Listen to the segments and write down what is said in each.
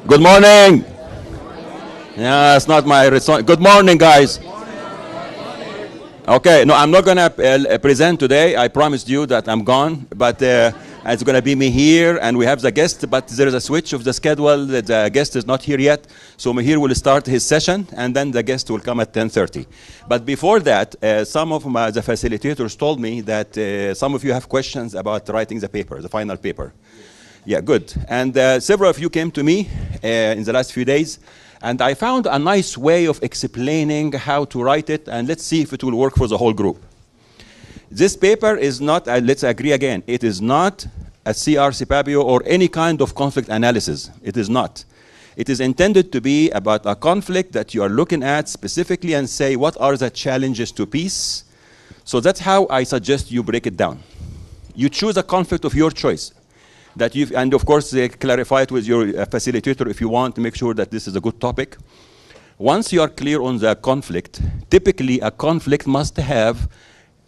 Good morning. Yeah, it's not my response. Good morning, guys. Okay, no, I'm not going to present today. I promised you that I'm gone, but it's going to be me here, and we have the guest, but there is a switch of the schedule. The guest is not here yet, so Mihir will start his session, and then the guest will come at 10:30. But before that, some of the facilitators told me that some of you have questions about writing the paper, the final paper. Yeah, good. And several of you came to me in the last few days, and I found a nice way of explaining how to write it, and let's see if it will work for the whole group. This paper is not, let's agree again, it is not a CR CPAPIO or any kind of conflict analysis. It is not. It is intended to be about a conflict that you are looking at specifically and say, what are the challenges to peace? So that's how I suggest you break it down. You choose a conflict of your choice. That you've, and of course, clarify it with your facilitator if you want to make sure that this is a good topic. Once you are clear on the conflict, typically a conflict must have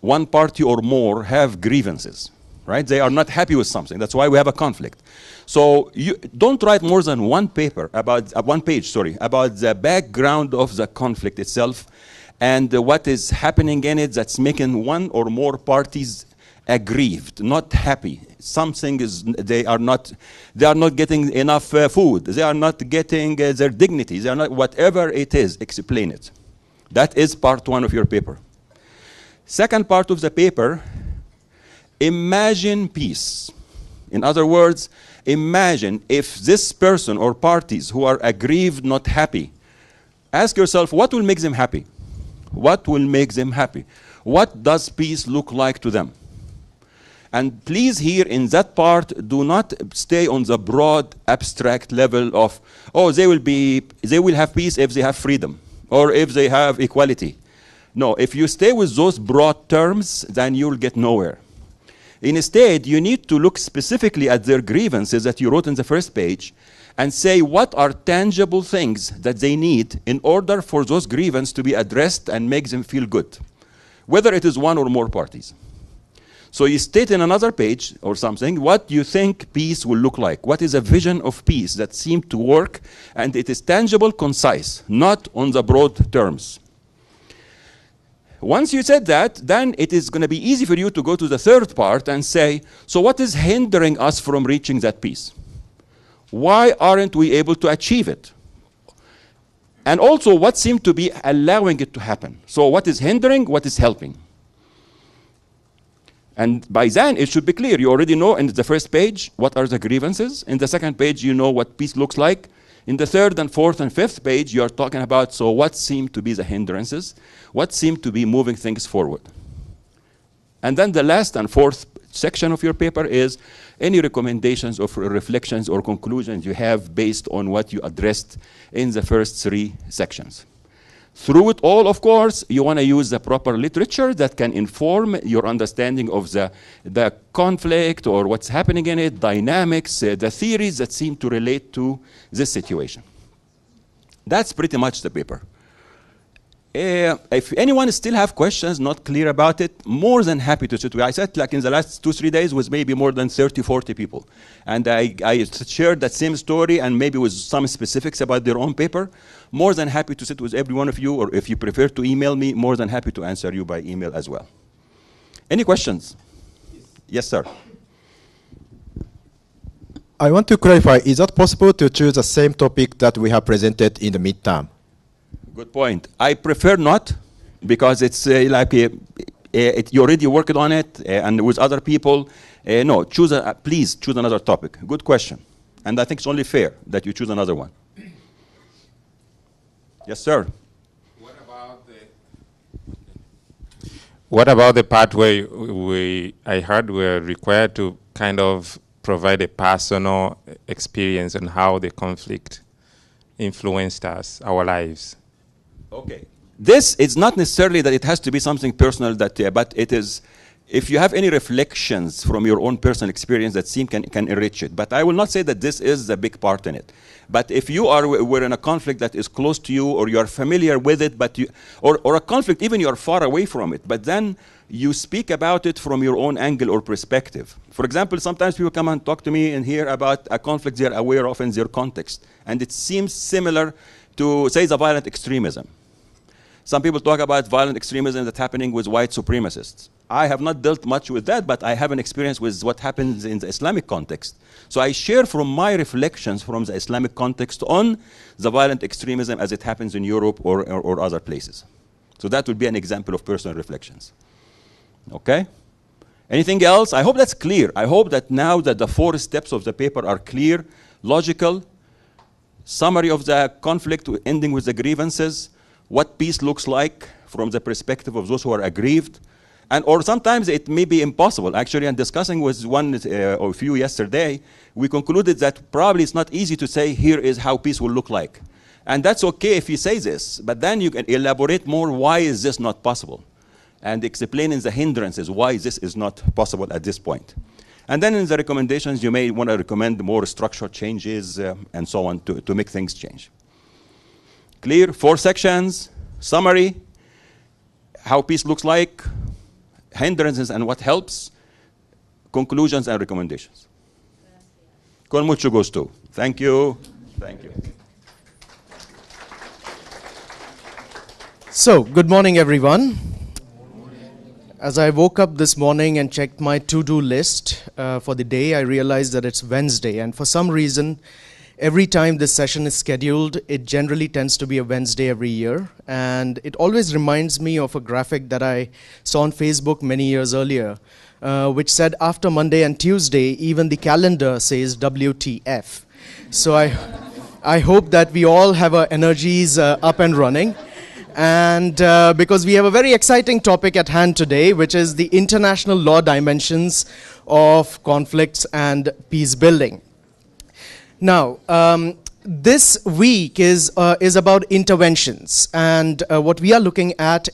one party or more have grievances, right? They are not happy with something. That's why we have a conflict. So you don't write more than one paper about one page, about the background of the conflict itself and what is happening in it that's making one or more parties aggrieved, not happy. Something is, they are not getting enough food. They are not getting their dignity. They are not, whatever it is, explain it. That is part one of your paper. Second part of the paper, imagine peace. In other words, imagine if this person or parties who are aggrieved, not happy, ask yourself, what will make them happy? What will make them happy? What does peace look like to them? And please here in that part, do not stay on the broad abstract level of, oh, they will have peace if they have freedom or if they have equality. No, if you stay with those broad terms, then you'll get nowhere. Instead, you need to look specifically at their grievances that you wrote in the first page and say what are tangible things that they need in order for those grievances to be addressed and make them feel good, whether it is one or more parties. So you state in another page or something what you think peace will look like. What is a vision of peace that seems to work, and it is tangible, concise, not on the broad terms. Once you said that, then it is going to be easy for you to go to the third part and say, so what is hindering us from reaching that peace? Why aren't we able to achieve it? And also, what seems to be allowing it to happen? So what is hindering, what is helping? And by then, it should be clear. You already know in the first page what are the grievances. In the second page, you know what peace looks like. In the third and fourth and fifth page, you are talking about, so what seem to be the hindrances? What seem to be moving things forward? And then the last and fourth section of your paper is any recommendations or reflections or conclusions you have based on what you addressed in the first three sections. Through it all, of course, you want to use the proper literature that can inform your understanding of the conflict or what's happening in it, dynamics, the theories that seem to relate to this situation. That's pretty much the paper. If anyone still have questions, not clear about it, more than happy to sit with you. I said like in the last 2-3 days was maybe more than 30-40 people. And I shared that same story and maybe with some specifics about their own paper. More than happy to sit with every one of you, or if you prefer to email me, more than happy to answer you by email as well. Any questions? Yes, sir. I want to clarify, is it possible to choose the same topic that we have presented in the midterm? Good point. I prefer not, because it's you already worked on it and with other people. No, please choose another topic. Good question. And I think it's only fair that you choose another one. Yes, sir. What about the part where I heard we're required to kind of provide a personal experience on how the conflict influenced us, our lives? Okay. This is not necessarily that it has to be something personal, but it is if you have any reflections from your own personal experience that can enrich it. But I will not say that this is a big part in it. But if you were in a conflict that is close to you, or you are familiar with it, but or a conflict even you are far away from it, but then you speak about it from your own angle or perspective. For example, sometimes people come and talk to me and hear about a conflict they're aware of in their context, and it seems similar to, say, the violent extremism. Some people talk about violent extremism that's happening with white supremacists. I have not dealt much with that, but I have an experience with what happens in the Islamic context. So I share from my reflections from the Islamic context on the violent extremism as it happens in Europe or other places. So that would be an example of personal reflections. Okay? Anything else? I hope that's clear. I hope that now that the 4 steps of the paper are clear, logical, summary of the conflict ending with the grievances, what peace looks like from the perspective of those who are aggrieved, or sometimes it may be impossible. Actually, in discussing with one or a few yesterday, we concluded that probably it's not easy to say, here is how peace will look like. And that's okay if you say this, but then you can elaborate more, why is this not possible? And explaining the hindrances, why this is not possible at this point. And then in the recommendations, you may want to recommend more structural changes and so on to make things change. Clear? 4 sections, summary, how peace looks like, hindrances and what helps, conclusions and recommendations. Con mucho gusto. Thank you. Thank you. So, good morning, everyone. As I woke up this morning and checked my to-do list for the day, I realized that it's Wednesday. And for some reason, every time this session is scheduled, it generally tends to be a Wednesday every year. And it always reminds me of a graphic that I saw on Facebook many years earlier, which said after Monday and Tuesday, even the calendar says WTF. So I hope that we all have our energies up and running. And because we have a very exciting topic at hand today, which is the international law dimensions of conflicts and peace building. Now, this week is about interventions, and what we are looking at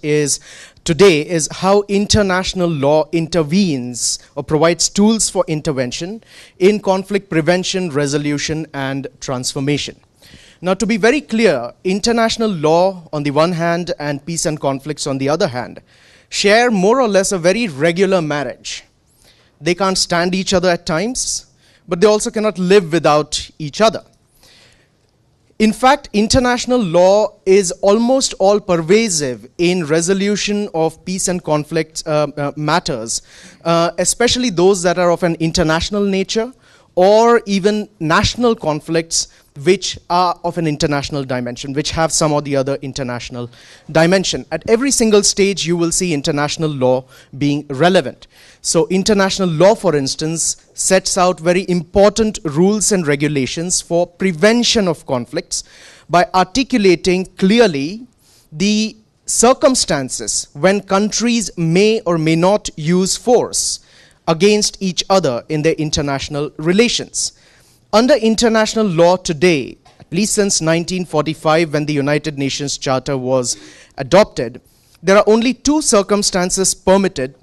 today is how international law intervenes or provides tools for intervention in conflict prevention, resolution, and transformation. Now, to be very clear, international law on the one hand and peace and conflicts on the other hand share more or less a very regular marriage. They can't stand each other at times, but they also cannot live without each other. In fact, international law is almost all pervasive in resolution of peace and conflict matters, especially those that are of an international nature or even national conflicts which are of an international dimension, which have some or the other international dimension. At every single stage, you will see international law being relevant. So international law, for instance, sets out very important rules and regulations for prevention of conflicts by articulating clearly the circumstances when countries may or may not use force against each other in their international relations. Under international law today, at least since 1945 when the United Nations Charter was adopted, there are only 2 circumstances permitted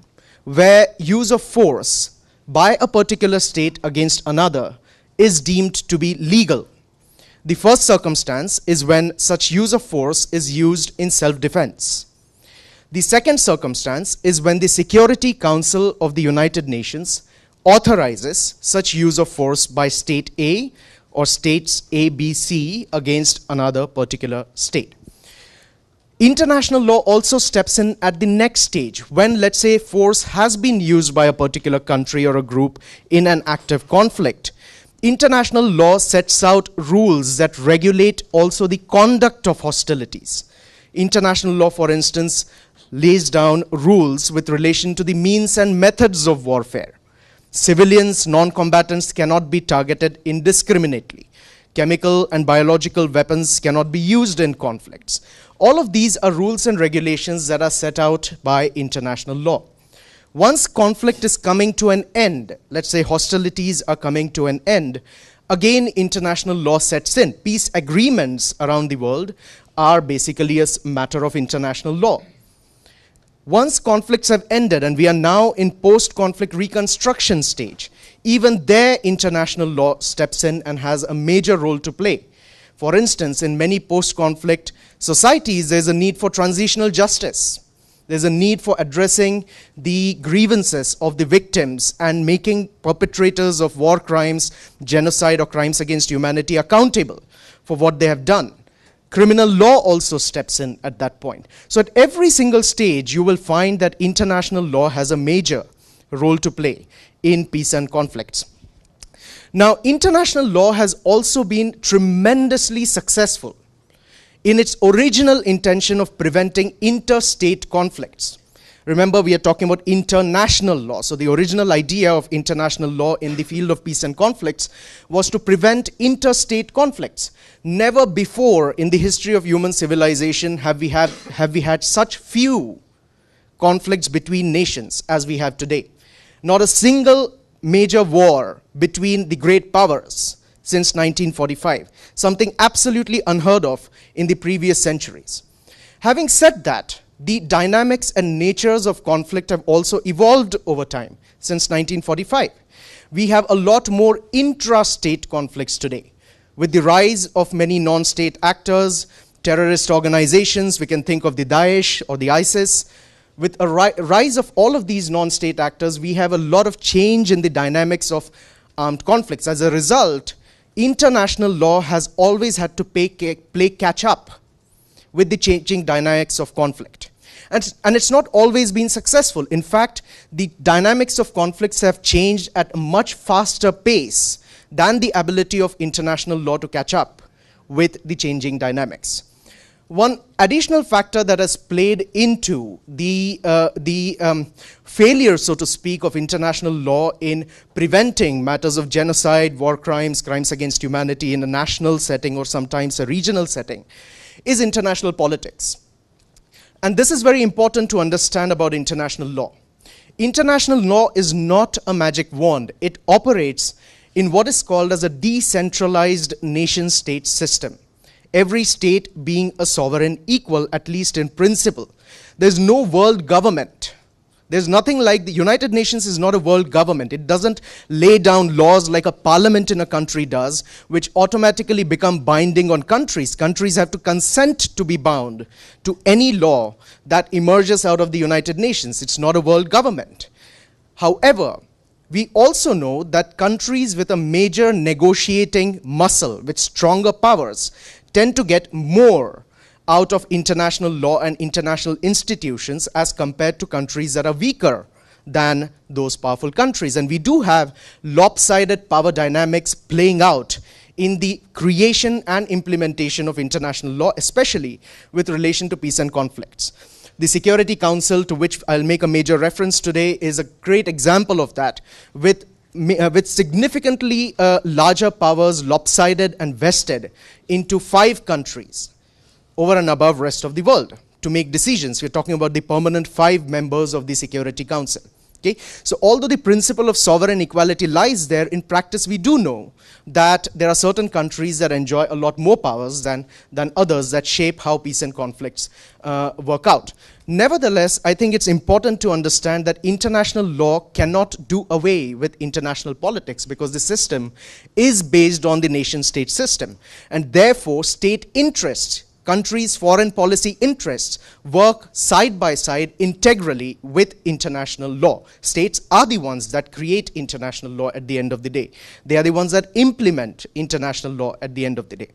where use of force by a particular state against another is deemed to be legal. The first circumstance is when such use of force is used in self-defense. The second circumstance is when the Security Council of the United Nations authorizes such use of force by state A or states A, B, C against another particular state. International law also steps in at the next stage when, let's say, force has been used by a particular country or a group in an active conflict. International law sets out rules that regulate also the conduct of hostilities. International law, for instance, lays down rules with relation to the means and methods of warfare. Civilians, non-combatants cannot be targeted indiscriminately. Chemical and biological weapons cannot be used in conflicts. All of these are rules and regulations that are set out by international law. Once conflict is coming to an end, let's say hostilities are coming to an end, again international law sets in. Peace agreements around the world are basically a matter of international law. Once conflicts have ended and we are now in post-conflict reconstruction stage, even there international law steps in and has a major role to play. For instance, in many post-conflict societies, there's a need for transitional justice. There's a need for addressing the grievances of the victims and making perpetrators of war crimes, genocide, or crimes against humanity accountable for what they have done. Criminal law also steps in at that point. So at every single stage, you will find that international law has a major role to play in peace and conflicts. Now, international law has also been tremendously successful in its original intention of preventing interstate conflicts. Remember, we are talking about international law. So the original idea of international law in the field of peace and conflicts was to prevent interstate conflicts. Never before in the history of human civilization have we had such few conflicts between nations as we have today. Not a single major war between the great powers since 1945, something absolutely unheard of in the previous centuries. Having said that, the dynamics and natures of conflict have also evolved over time since 1945. We have a lot more intra-state conflicts today. With the rise of many non-state actors, terrorist organizations, we can think of the Daesh or the ISIS. With a rise of all of these non-state actors, we have a lot of change in the dynamics of armed conflicts. As a result, international law has always had to play catch up with the changing dynamics of conflict. And it's not always been successful. In fact, the dynamics of conflicts have changed at a much faster pace than the ability of international law to catch up with the changing dynamics. One additional factor that has played into the failure, so to speak, of international law in preventing matters of genocide, war crimes, crimes against humanity in a national setting or sometimes a regional setting is international politics. And this is very important to understand about international law. International law is not a magic wand. It operates in what is called as a decentralized nation-state system. Every state being a sovereign equal, at least in principle. There's no world government. There's nothing like the United Nations is not a world government. It doesn't lay down laws like a parliament in a country does, which automatically become binding on countries. Countries have to consent to be bound to any law that emerges out of the United Nations. It's not a world government. However, we also know that countries with a major negotiating muscle, with stronger powers, tend to get more out of international law and international institutions as compared to countries that are weaker than those powerful countries. And we do have lopsided power dynamics playing out in the creation and implementation of international law, especially with relation to peace and conflicts. The Security Council, to which I'll make a major reference today, is a great example of that, with significantly larger powers lopsided and vested into 5 countries over and above rest of the world to make decisions. We're talking about the permanent 5 members of the Security Council. Okay? So although the principle of sovereign equality lies there, in practice we do know that there are certain countries that enjoy a lot more powers than others that shape how peace and conflicts work out. Nevertheless, I think it's important to understand that international law cannot do away with international politics because the system is based on the nation-state system. And therefore, state interests, countries' foreign policy interests work side by side integrally with international law. States are the ones that create international law at the end of the day. They are the ones that implement international law at the end of the day.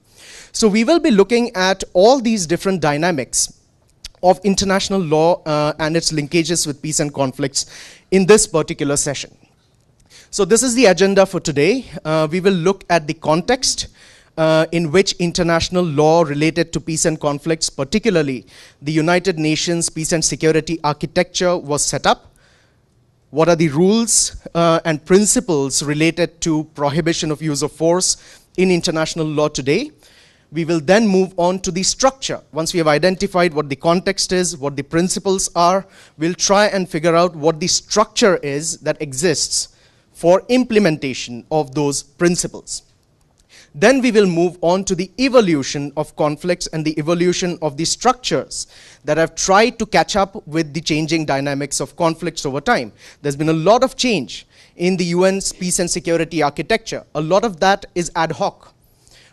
So we will be looking at all these different dynamics of international law and its linkages with peace and conflicts in this particular session. So this is the agenda for today. We will look at the context in which international law related to peace and conflicts, particularly the United Nations Peace and Security Architecture, was set up. What are the rules and principles related to prohibition of use of force in international law today? We will then move on to the structure. Once we have identified what the context is, what the principles are, we'll try and figure out what the structure is that exists for implementation of those principles. Then we will move on to the evolution of conflicts and the evolution of the structures that have tried to catch up with the changing dynamics of conflicts over time. There's been a lot of change in the UN's peace and security architecture. A lot of that is ad hoc.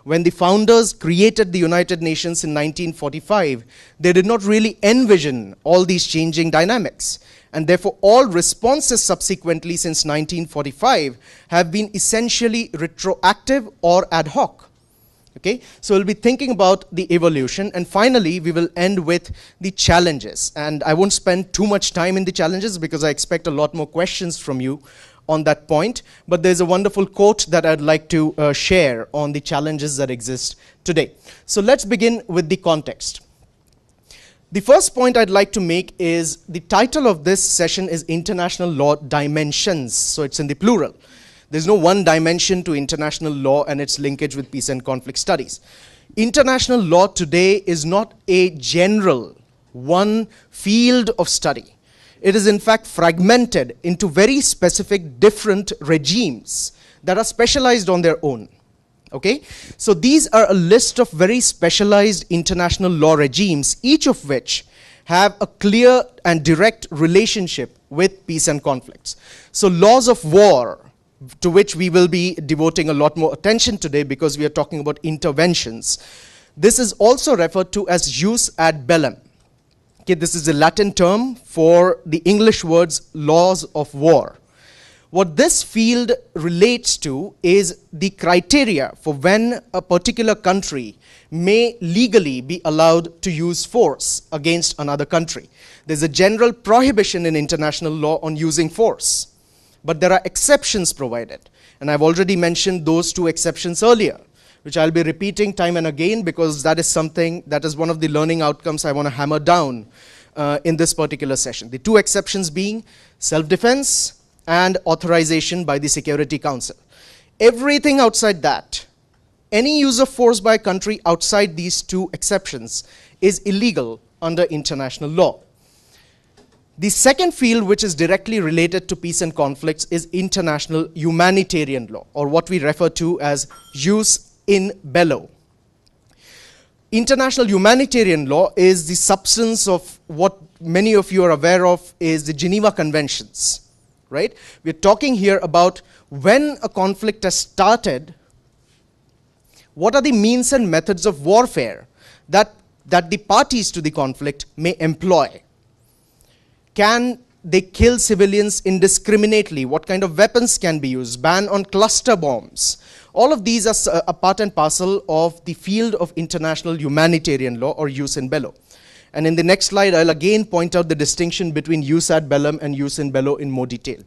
When the founders created the United Nations in 1945, they did not really envision all these changing dynamics. And therefore, all responses subsequently since 1945 have been essentially retroactive or ad hoc. Okay? So we'll be thinking about the evolution, and finally, we will end with the challenges. And I won't spend too much time in the challenges because I expect a lot more questions from you on that point. But there's a wonderful quote that I'd like to share on the challenges that exist today. So let's begin with the context. The first point I'd like to make is the title of this session is International Law Dimensions. So it's in the plural. There's no one dimension to international law and its linkage with peace and conflict studies. International law today is not a general one field of study. It is in fact fragmented into very specific different regimes that are specialized on their own. Okay, so these are a list of very specialized international law regimes, each of which have a clear and direct relationship with peace and conflicts. So laws of war, to which we will be devoting a lot more attention today because we are talking about interventions. This is also referred to as jus ad bellum. Okay, this is a Latin term for the English words laws of war. What this field relates to is the criteria for when a particular country may legally be allowed to use force against another country. There's a general prohibition in international law on using force, but there are exceptions provided. And I've already mentioned those two exceptions earlier, which I'll be repeating time and again because that is something that is one of the learning outcomes I want to hammer down in this particular session. The two exceptions being self-defense and authorization by the Security Council. Everything outside that, any use of force by a country outside these two exceptions is illegal under international law. The second field which is directly related to peace and conflicts is international humanitarian law, or what we refer to as jus in bello. International humanitarian law is the substance of what many of you are aware of is the Geneva Conventions. Right? We're talking here about when a conflict has started, what are the means and methods of warfare that the parties to the conflict may employ? Can they kill civilians indiscriminately? What kind of weapons can be used? Ban on cluster bombs. All of these are a part and parcel of the field of international humanitarian law or jus in bello. And in the next slide, I'll again point out the distinction between jus ad bellum and jus in bello in more detail.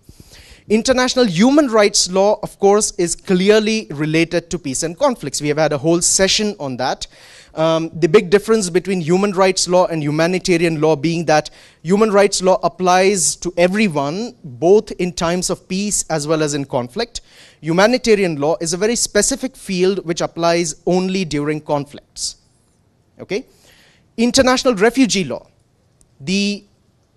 International human rights law, of course, is clearly related to peace and conflicts. We have had a whole session on that. The big difference between human rights law and humanitarian law being that human rights law applies to everyone, both in times of peace as well as in conflict. Humanitarian law is a very specific field which applies only during conflicts. Okay? International refugee law.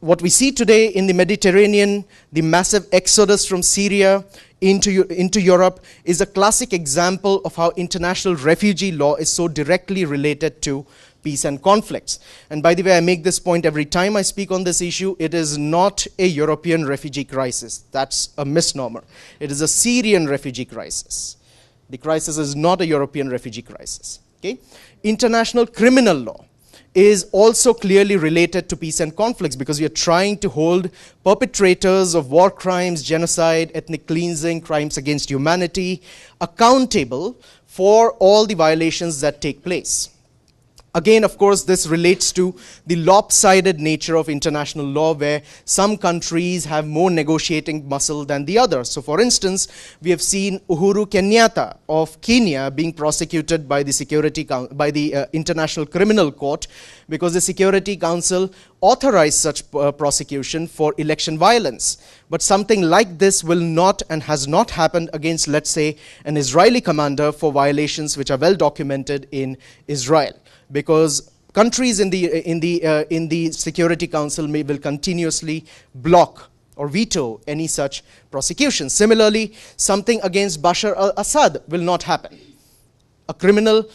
What we see today in the Mediterranean, the massive exodus from Syria into Europe is a classic example of how international refugee law is so directly related to peace and conflicts. And by the way, I make this point every time I speak on this issue. It is not a European refugee crisis. That's a misnomer. It is a Syrian refugee crisis. The crisis is not a European refugee crisis. Okay? International criminal law is also clearly related to peace and conflicts because we are trying to hold perpetrators of war crimes, genocide, ethnic cleansing, crimes against humanity accountable for all the violations that take place. Again, of course, this relates to the lopsided nature of international law where some countries have more negotiating muscle than the others. So for instance, we have seen Uhuru Kenyatta of Kenya being prosecuted by the International Criminal Court because the Security Council authorized such prosecution for election violence. But something like this will not and has not happened against, let's say, an Israeli commander for violations which are well documented in Israel. Because countries in the Security Council will continuously block or veto any such prosecution. Similarly, something against Bashar al-Assad will not happen. A criminal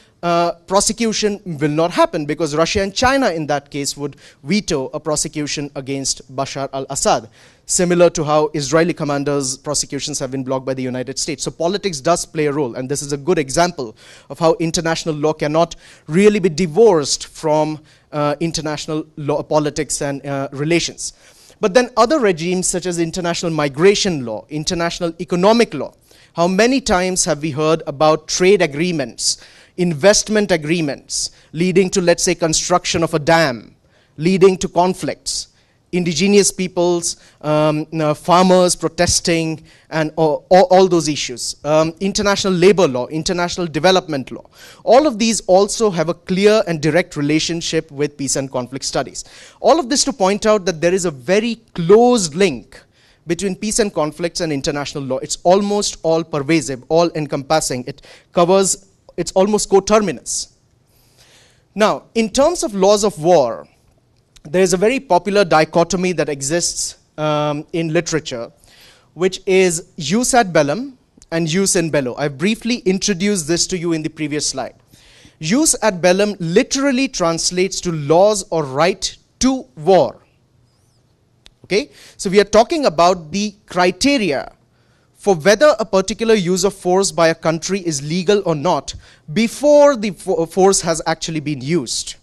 prosecution will not happen because Russia and China in that case would veto a prosecution against Bashar al-Assad, similar to how Israeli commanders' prosecutions have been blocked by the United States. So politics does play a role, and this is a good example of how international law cannot really be divorced from international law, politics and relations. But then other regimes such as international migration law, international economic law, how many times have we heard about trade agreements, investment agreements, leading to, let's say, construction of a dam, leading to conflicts, indigenous peoples, farmers protesting, and all those issues. International labor law, international development law. All of these also have a clear and direct relationship with peace and conflict studies. All of this to point out that there is a very close link between peace and conflicts and international law. It's almost all pervasive, all encompassing. It covers, it's almost coterminous. Now, in terms of laws of war, there is a very popular dichotomy that exists in literature, which is jus ad bellum and jus in bello. I briefly introduced this to you in the previous slide. Jus ad bellum literally translates to laws or right to war. Okay? So we are talking about the criteria for whether a particular use of force by a country is legal or not before the force has actually been used.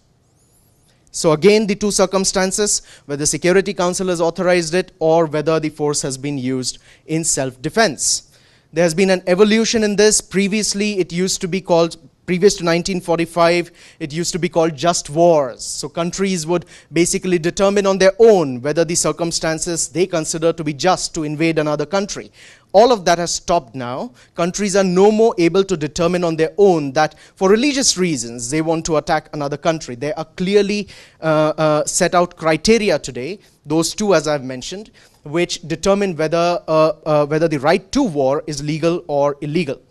So again, the two circumstances, whether the Security Council has authorized it or whether the force has been used in self-defense. There has been an evolution in this. Previously, it used to be called, previous to 1945, it used to be called just wars. So countries would basically determine on their own whether the circumstances they consider to be just to invade another country. All of that has stopped now. Countries are no more able to determine on their own that for religious reasons they want to attack another country. There are clearly set out criteria today, those two as I've mentioned, which determine whether the right to war is legal or illegal.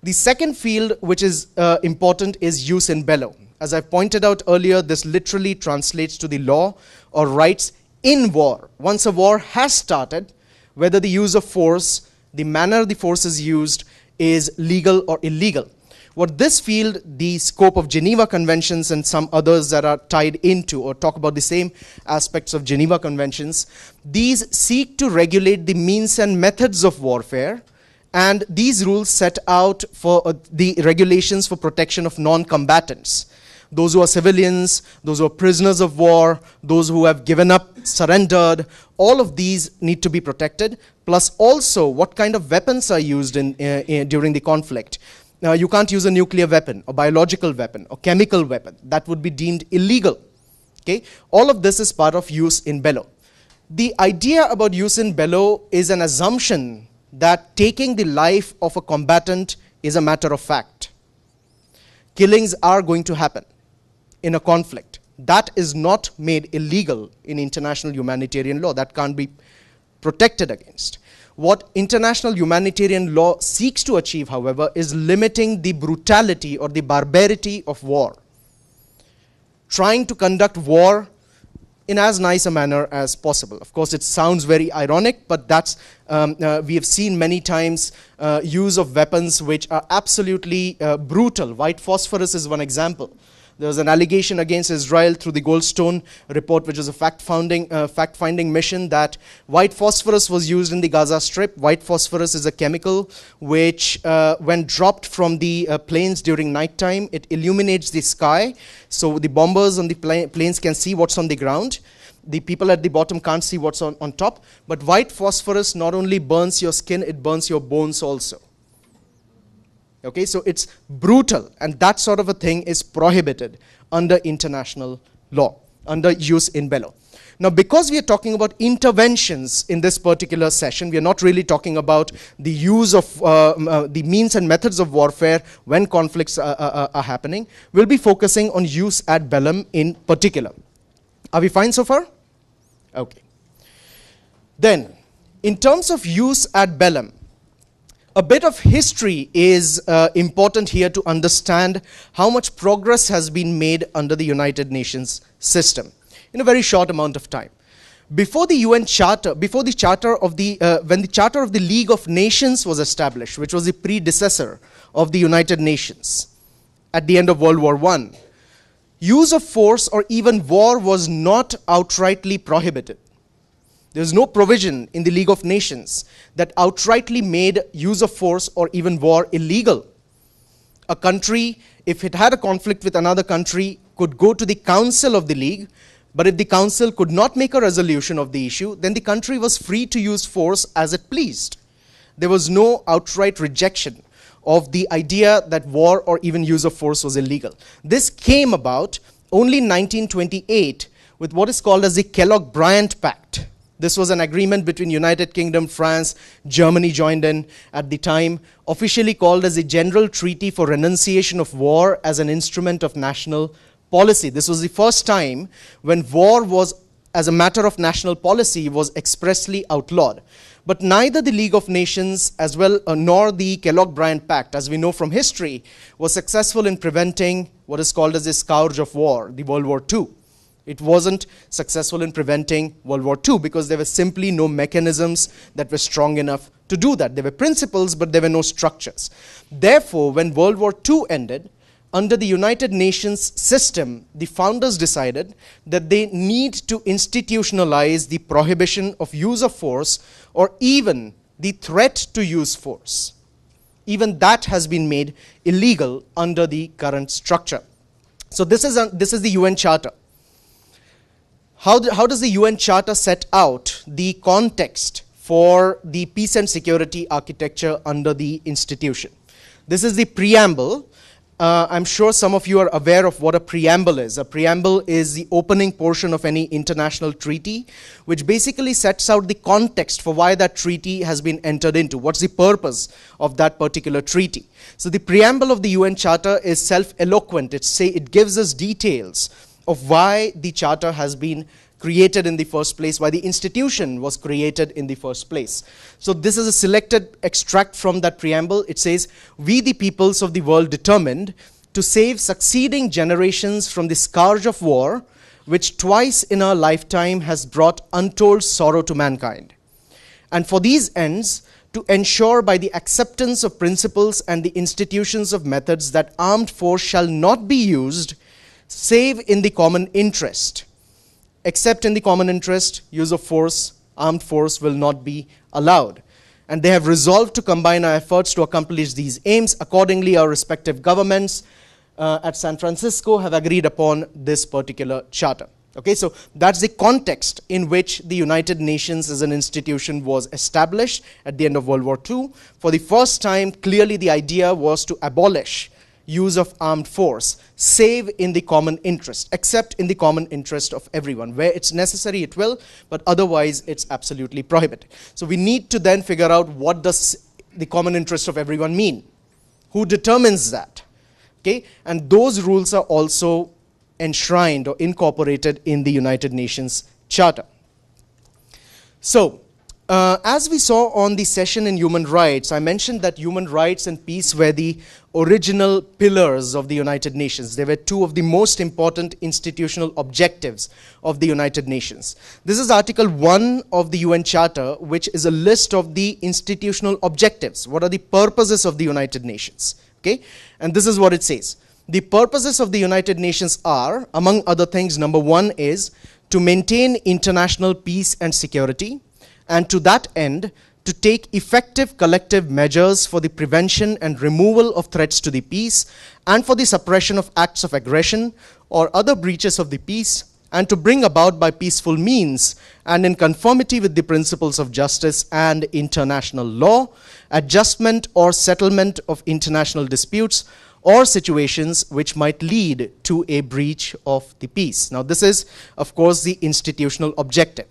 The second field which is important is jus in bello. As I pointed out earlier, this literally translates to the law or rights in war. Once a war has started, whether the use of force, the manner the force is used, is legal or illegal. What this field, the scope of Geneva Conventions and some others that are tied into or talk about the same aspects of Geneva Conventions, these seek to regulate the means and methods of warfare, and these rules set out for the regulations for protection of non-combatants. Those who are civilians, those who are prisoners of war, those who have given up, surrendered, all of these need to be protected, plus also what kind of weapons are used during the conflict. Now, you can't use a nuclear weapon, or biological weapon, or chemical weapon. That would be deemed illegal. Okay? All of this is part of jus in bello. The idea about jus in bello is an assumption that taking the life of a combatant is a matter of fact. Killings are going to happen in a conflict. That is not made illegal in international humanitarian law. That can't be protected against. What international humanitarian law seeks to achieve, however, is limiting the brutality or the barbarity of war. Trying to conduct war in as nice a manner as possible. Of course, it sounds very ironic, but that's we have seen many times use of weapons which are absolutely brutal. White phosphorus is one example. There was an allegation against Israel through the Goldstone report, which was a fact-finding mission, that white phosphorus was used in the Gaza Strip. White phosphorus is a chemical which, when dropped from the planes during nighttime, it illuminates the sky. So the bombers on the planes can see what's on the ground. The people at the bottom can't see what's on top. But white phosphorus not only burns your skin, it burns your bones also. Okay, so it's brutal, and that sort of a thing is prohibited under international law, under jus in bello. Now, because we are talking about interventions in this particular session, we are not really talking about the use of the means and methods of warfare when conflicts are happening. We'll be focusing on jus ad bellum in particular. Are we fine so far? Okay. Then, in terms of jus ad bellum, a bit of history is important here to understand how much progress has been made under the United Nations system in a very short amount of time. Before the UN Charter, before the Charter of the, when the Charter of the League of Nations was established, which was the predecessor of the United Nations, at the end of World War I, use of force or even war was not outrightly prohibited. There is no provision in the League of Nations that outrightly made use of force or even war illegal. A country, if it had a conflict with another country, could go to the Council of the League, but if the Council could not make a resolution of the issue, then the country was free to use force as it pleased. There was no outright rejection of the idea that war or even use of force was illegal. This came about only in 1928 with what is called as the Kellogg-Briand Pact. This was an agreement between United Kingdom, France, Germany joined in at the time, officially called as the General Treaty for Renunciation of War as an Instrument of National Policy. This was the first time when war was, as a matter of national policy, was expressly outlawed. But neither the League of Nations as well nor the Kellogg-Briand Pact, as we know from history, was successful in preventing what is called as the scourge of war, the World War II. It wasn't successful in preventing World War II because there were simply no mechanisms that were strong enough to do that. There were principles, but there were no structures. Therefore, when World War II ended, under the United Nations system, the founders decided that they need to institutionalize the prohibition of use of force or even the threat to use force. Even that has been made illegal under the current structure. So this is the UN Charter. How does the UN Charter set out the context for the peace and security architecture under the institution? This is the preamble. I'm sure some of you are aware of what a preamble is. A preamble is the opening portion of any international treaty, which basically sets out the context for why that treaty has been entered into. What's the purpose of that particular treaty? So the preamble of the UN Charter is self-eloquent. It gives us details of why the Charter has been created in the first place, why the institution was created in the first place. So this is a selected extract from that preamble. It says, "We the peoples of the world determined to save succeeding generations from the scourge of war, which twice in our lifetime has brought untold sorrow to mankind. And for these ends, to ensure by the acceptance of principles and the institutions of methods that armed force shall not be used, save in the common interest. Except in the common interest, use of force, armed force will not be allowed. And they have resolved to combine our efforts to accomplish these aims. Accordingly, our respective governments at San Francisco have agreed upon this particular charter." Okay, so that's the context in which the United Nations as an institution was established at the end of World War II. For the first time, clearly the idea was to abolish use of armed force, save in the common interest, except in the common interest of everyone. Where it's necessary, it will, but otherwise it's absolutely prohibited. So we need to then figure out what does the common interest of everyone mean? Who determines that? Okay, and those rules are also enshrined or incorporated in the United Nations Charter. So, as we saw on the session in human rights, I mentioned that human rights and peace were the original pillars of the United Nations. They were two of the most important institutional objectives of the United Nations. This is Article 1 of the UN Charter, which is a list of the institutional objectives. What are the purposes of the United Nations? Okay, and this is what it says. The purposes of the United Nations are, among other things, number one is to maintain international peace and security, and to that end, to take effective collective measures for the prevention and removal of threats to the peace, and for the suppression of acts of aggression or other breaches of the peace, and to bring about by peaceful means and in conformity with the principles of justice and international law, adjustment or settlement of international disputes or situations which might lead to a breach of the peace. Now, this is, of course, the institutional objective.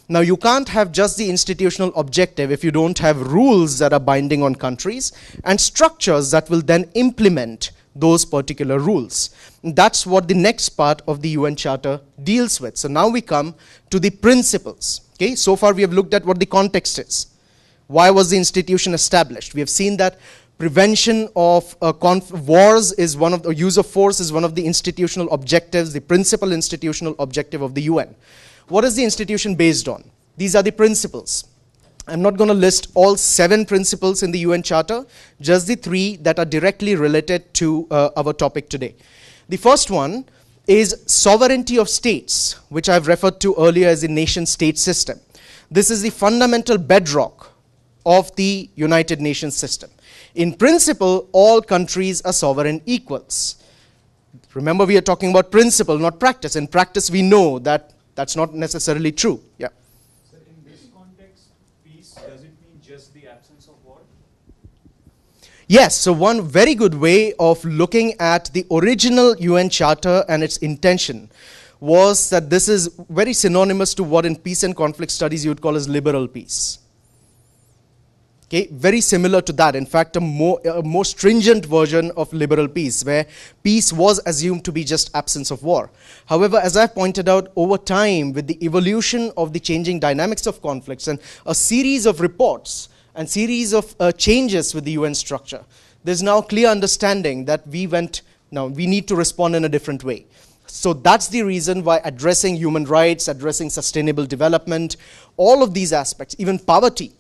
Now, you can't have just the institutional objective if you don't have rules that are binding on countries and structures that will then implement those particular rules. That's what the next part of the UN Charter deals with. So now we come to the principles. Okay, so far we have looked at what the context is. Why was the institution established? We have seen that prevention of wars is one of the use of force is one of the institutional objectives, the principal institutional objective of the UN. What is the institution based on? These are the principles. I'm not going to list all 7 principles in the UN Charter, just the 3 that are directly related to our topic today. The first one is sovereignty of states, which I've referred to earlier as the nation-state system. This is the fundamental bedrock of the United Nations system. In principle, all countries are sovereign equals. Remember, we are talking about principle, not practice. In practice, we know that that's not necessarily true. Yeah. So in this context, peace, does it mean just the absence of war? Yes, so one very good way of looking at the original UN Charter and its intention was that this is very synonymous to what in peace and conflict studies you would call as liberal peace. Okay, very similar to that. In fact, a more stringent version of liberal peace, where peace was assumed to be just absence of war. However, as I pointed out, over time, with the evolution of the changing dynamics of conflicts and a series of reports and series of changes with the UN structure, there's now clear understanding that we need to respond in a different way. So that's the reason why addressing human rights, addressing sustainable development, all of these aspects, even poverty,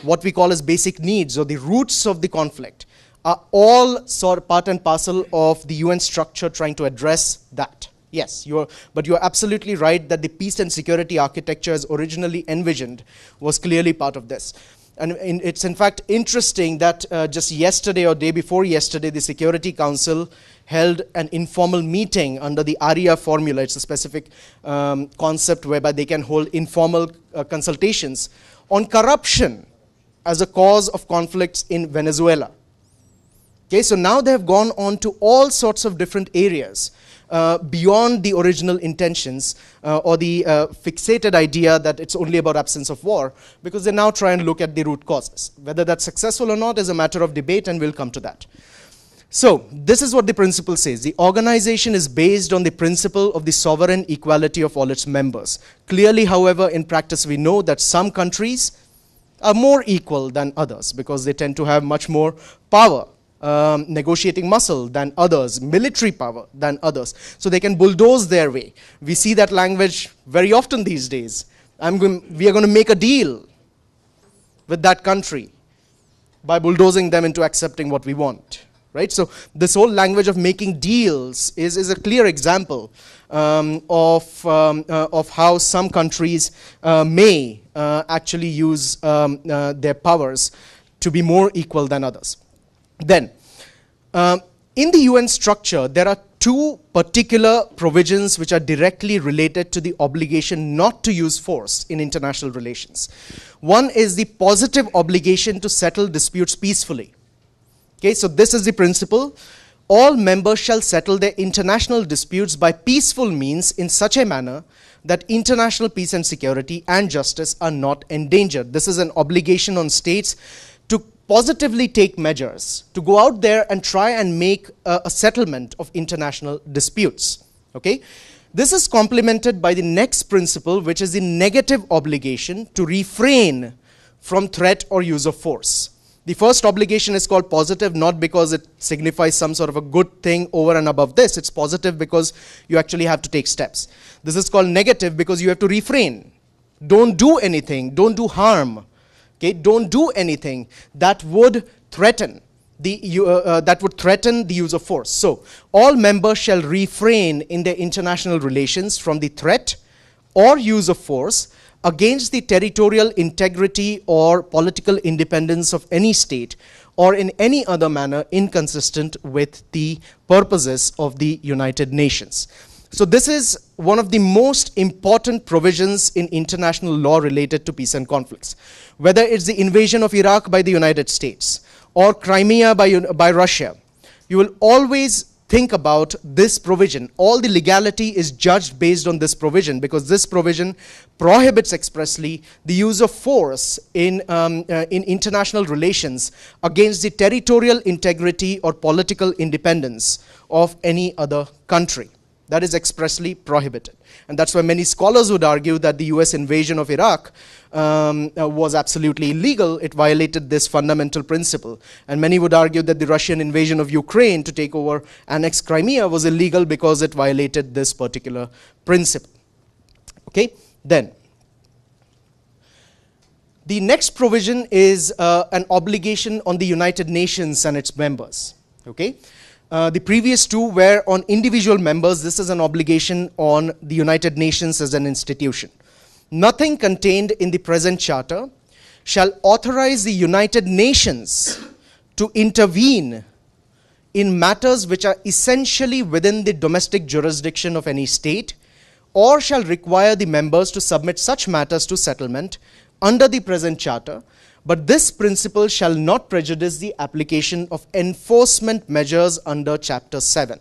what we call as basic needs or the roots of the conflict, are all sort of part and parcel of the UN structure trying to address that. Yes, but you're absolutely right that the peace and security architecture as originally envisioned was clearly part of this. And it's in fact interesting that just yesterday or day before yesterday, the Security Council held an informal meeting under the ARIA formula. It's a specific concept whereby they can hold informal consultations on corruption as a cause of conflicts in Venezuela. Okay, so now they have gone on to all sorts of different areas beyond the original intentions or the fixated idea that it's only about absence of war, because they now try and look at the root causes. Whether that's successful or not is a matter of debate, and we'll come to that. So this is what the principle says. The organization is based on the principle of the sovereign equality of all its members. Clearly, however, in practice we know that some countries are more equal than others because they tend to have much more power, negotiating muscle than others, military power than others. So they can bulldoze their way. We see that language very often these days. We are going to make a deal with that country by bulldozing them into accepting what we want. Right? So this whole language of making deals is a clear example of how some countries may actually use their powers to be more equal than others. Then, in the UN structure, there are 2 particular provisions which are directly related to the obligation not to use force in international relations. One is the positive obligation to settle disputes peacefully. Okay, so this is the principle. All members shall settle their international disputes by peaceful means in such a manner that international peace and security and justice are not endangered. This is an obligation on states to positively take measures, to go out there and try and make a settlement of international disputes. Okay? This is complemented by the next principle, which is the negative obligation to refrain from threat or use of force. The first obligation is called positive, not because it signifies some sort of a good thing over and above this. It's positive because you actually have to take steps. This is called negative because you have to refrain. Don't do anything. Don't do harm. Okay? Don't do anything that would threaten the use of force. So, all members shall refrain in their international relations from the threat or use of force against the territorial integrity or political independence of any state, or in any other manner inconsistent with the purposes of the United Nations. So this is one of the most important provisions in international law related to peace and conflicts. Whether it's the invasion of Iraq by the United States or Crimea by Russia, you will always think about this provision. All the legality is judged based on this provision, because this provision prohibits expressly the use of force in international relations against the territorial integrity or political independence of any other country. That is expressly prohibited. And that's why many scholars would argue that the US invasion of Iraq was absolutely illegal. It violated this fundamental principle. And many would argue that the Russian invasion of Ukraine to take over annexed Crimea was illegal because it violated this particular principle. Okay? Then, The next provision is an obligation on the United Nations and its members. Okay? The previous two were on individual members. This is an obligation on the United Nations as an institution. Nothing contained in the present charter shall authorize the United Nations to intervene in matters which are essentially within the domestic jurisdiction of any state, or shall require the members to submit such matters to settlement under the present charter, but this principle shall not prejudice the application of enforcement measures under Chapter 7.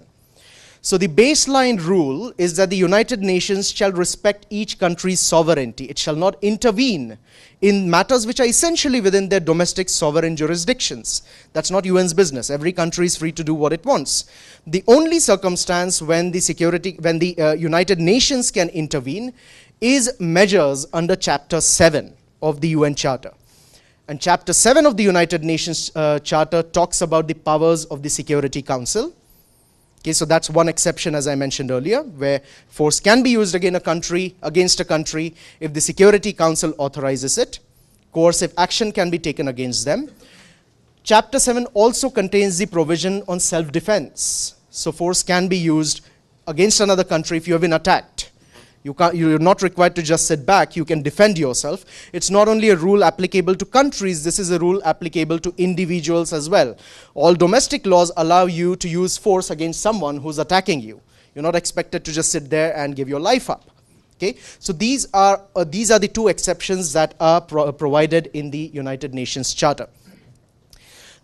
So the baseline rule is that the United Nations shall respect each country's sovereignty. It shall not intervene in matters which are essentially within their domestic sovereign jurisdictions. That's not UN's business. Every country is free to do what it wants. The only circumstance when the United Nations can intervene is measures under Chapter 7 of the UN Charter. And Chapter 7 of the United Nations Charter talks about the powers of the Security Council. Okay, so that's one exception, as I mentioned earlier, where force can be used against a country if the Security Council authorizes it. Coercive action can be taken against them. Chapter 7 also contains the provision on self-defense. So force can be used against another country if you have been attacked. You're not required to just sit back. You can defend yourself. It's not only a rule applicable to countries. This is a rule applicable to individuals as well. All domestic laws allow you to use force against someone who's attacking you. You're not expected to just sit there and give your life up. Okay? So these are the two exceptions that are provided in the United Nations Charter.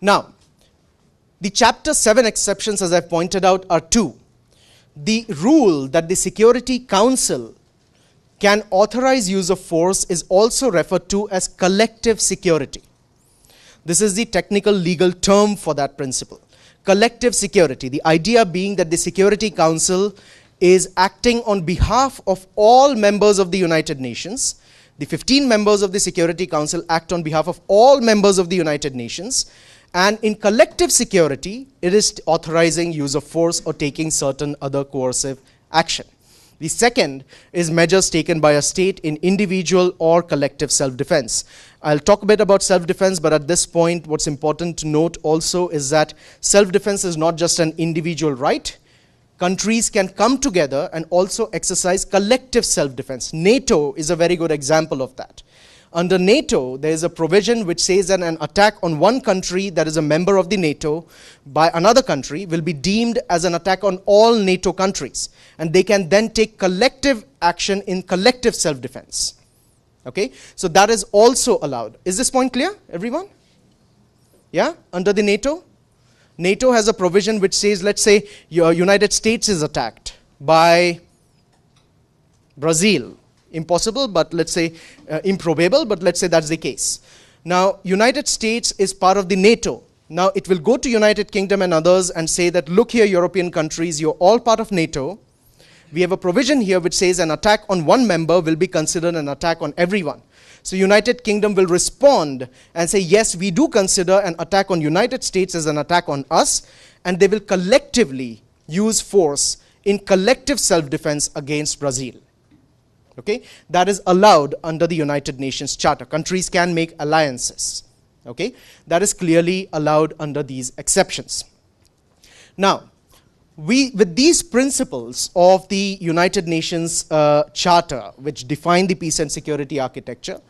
Now, the Chapter 7 exceptions, as I've pointed out, are two. The rule that the Security Council can authorize use of force is also referred to as collective security. This is the technical legal term for that principle. Collective security, the idea being that the Security Council is acting on behalf of all members of the United Nations. The 15 members of the Security Council act on behalf of all members of the United Nations. And in collective security, it is authorizing use of force or taking certain other coercive action. The second is measures taken by a state in individual or collective self-defense. I'll talk a bit about self-defense, but at this point, what's important to note also is that self-defense is not just an individual right. Countries can come together and also exercise collective self-defense. NATO is a very good example of that. Under NATO, there is a provision which says that an attack on one country that is a member of the NATO by another country will be deemed as an attack on all NATO countries. And they can then take collective action in collective self-defense. Okay? So that is also allowed. Is this point clear, everyone? Yeah? Under the NATO? NATO has a provision which says, let's say, your United States is attacked by Brazil. Impossible, but let's say improbable, but let's say that's the case. Now, United States is part of the NATO. Now, it will go to United Kingdom and others and say that, look here, European countries, you're all part of NATO. We have a provision here which says an attack on one member will be considered an attack on everyone. So United Kingdom will respond and say, yes, we do consider an attack on United States as an attack on us, and they will collectively use force in collective self-defense against Brazil. Okay, that is allowed under the United Nations Charter. Countries can make alliances. Okay, that is clearly allowed under these exceptions. Now, with these principles of the United Nations Charter, which define the peace and security architecture,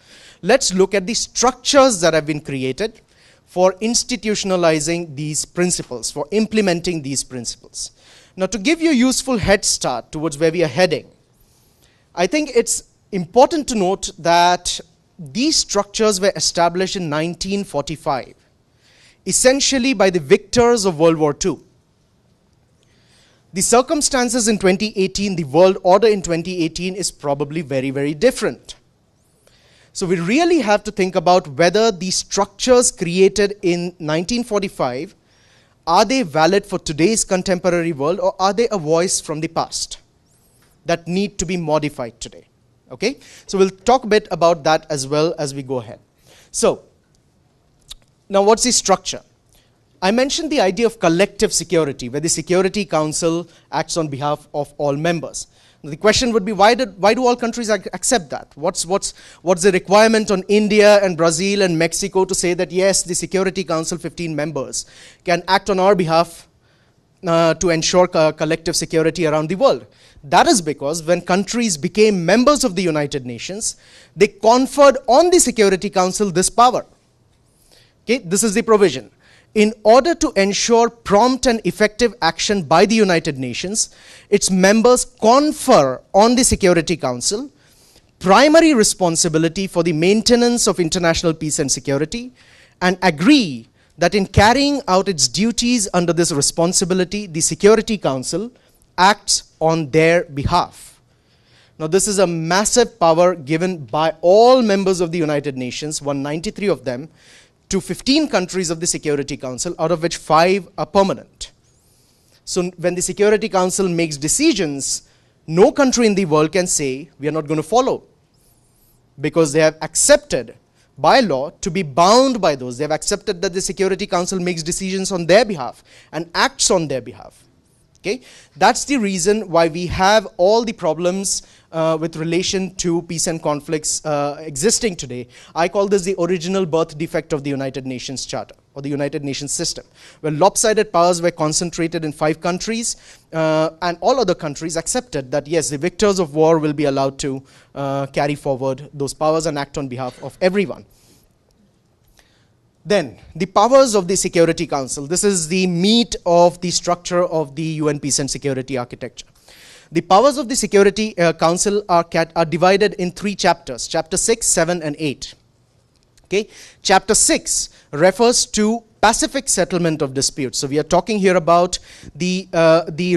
let's look at the structures that have been created for institutionalizing these principles, for implementing these principles. Now, to give you a useful head start towards where we are heading, I think it's important to note that these structures were established in 1945, essentially by the victors of World War II. The circumstances in 2018, the world order in 2018 is probably very, very different. So we really have to think about whether the structures created in 1945, are they valid for today's contemporary world, or are they a voice from the past that need to be modified today? Okay, so we'll talk a bit about that as well as we go ahead. So, now what's the structure? I mentioned the idea of collective security, where the Security Council acts on behalf of all members. The question would be, why do all countries accept that? What's the requirement on India and Brazil and Mexico to say that yes, the Security Council 15 members can act on our behalf to ensure collective security around the world? That is because when countries became members of the United Nations, they conferred on the Security Council this power. Okay, this is the provision. In order to ensure prompt and effective action by the United Nations, its members confer on the Security Council primary responsibility for the maintenance of international peace and security, and agree that in carrying out its duties under this responsibility, the Security Council acts on their behalf. Now, this is a massive power given by all members of the United Nations, 193 of them, to 15 countries of the Security Council, out of which 5 are permanent. So when the Security Council makes decisions, no country in the world can say, we are not going to follow, because they have accepted by law to be bound by those. They have accepted that the Security Council makes decisions on their behalf and acts on their behalf. Okay? That's the reason why we have all the problems with relation to peace and conflicts existing today. I call this the original birth defect of the United Nations Charter, or the United Nations system, where lopsided powers were concentrated in 5 countries, and all other countries accepted that yes, the victors of war will be allowed to carry forward those powers and act on behalf of everyone. Then, the powers of the Security Council. This is the meat of the structure of the UN peace and security architecture. The powers of the Security Council are divided in 3 chapters, chapter 6, 7, and 8. Okay? Chapter 6 refers to pacific settlement of disputes. So we are talking here about the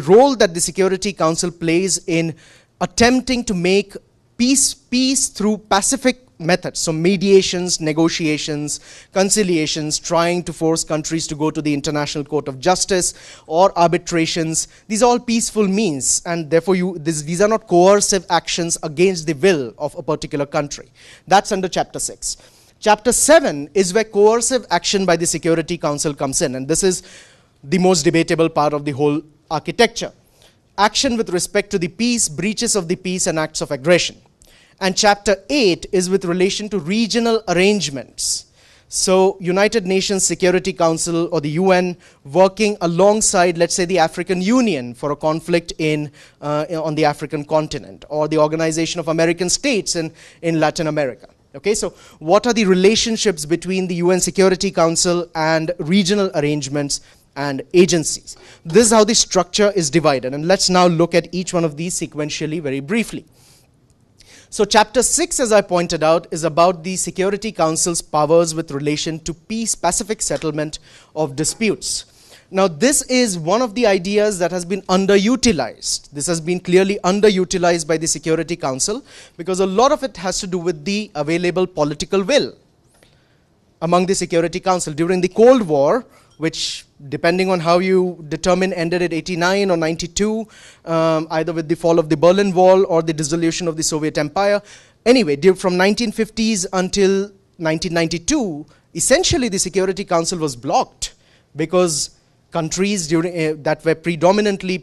role that the Security Council plays in attempting to make peace through pacific methods. So mediations, negotiations, conciliations, trying to force countries to go to the International Court of Justice, or arbitrations. These are all peaceful means, and therefore these are not coercive actions against the will of a particular country. That's under chapter 6. Chapter 7 is where coercive action by the Security Council comes in, and this is the most debatable part of the whole architecture. Action with respect to the peace, breaches of the peace, and acts of aggression. And chapter 8 is with relation to regional arrangements. So United Nations Security Council, or the UN, working alongside, let's say, the African Union for a conflict on the African continent, or the Organization of American States in Latin America. Okay, so what are the relationships between the UN Security Council and regional arrangements and agencies? This is how the structure is divided, and let's now look at each one of these sequentially very briefly. So chapter 6, as I pointed out, is about the Security Council's powers with relation to peace, pacific settlement of disputes. Now, this is one of the ideas that has been underutilized. This has been clearly underutilized by the Security Council, because a lot of it has to do with the available political will among the Security Council. During the Cold War, which, depending on how you determine, ended at 89 or 92, either with the fall of the Berlin Wall or the dissolution of the Soviet Empire. Anyway, from 1950s until 1992, essentially the Security Council was blocked, because countries that were predominantly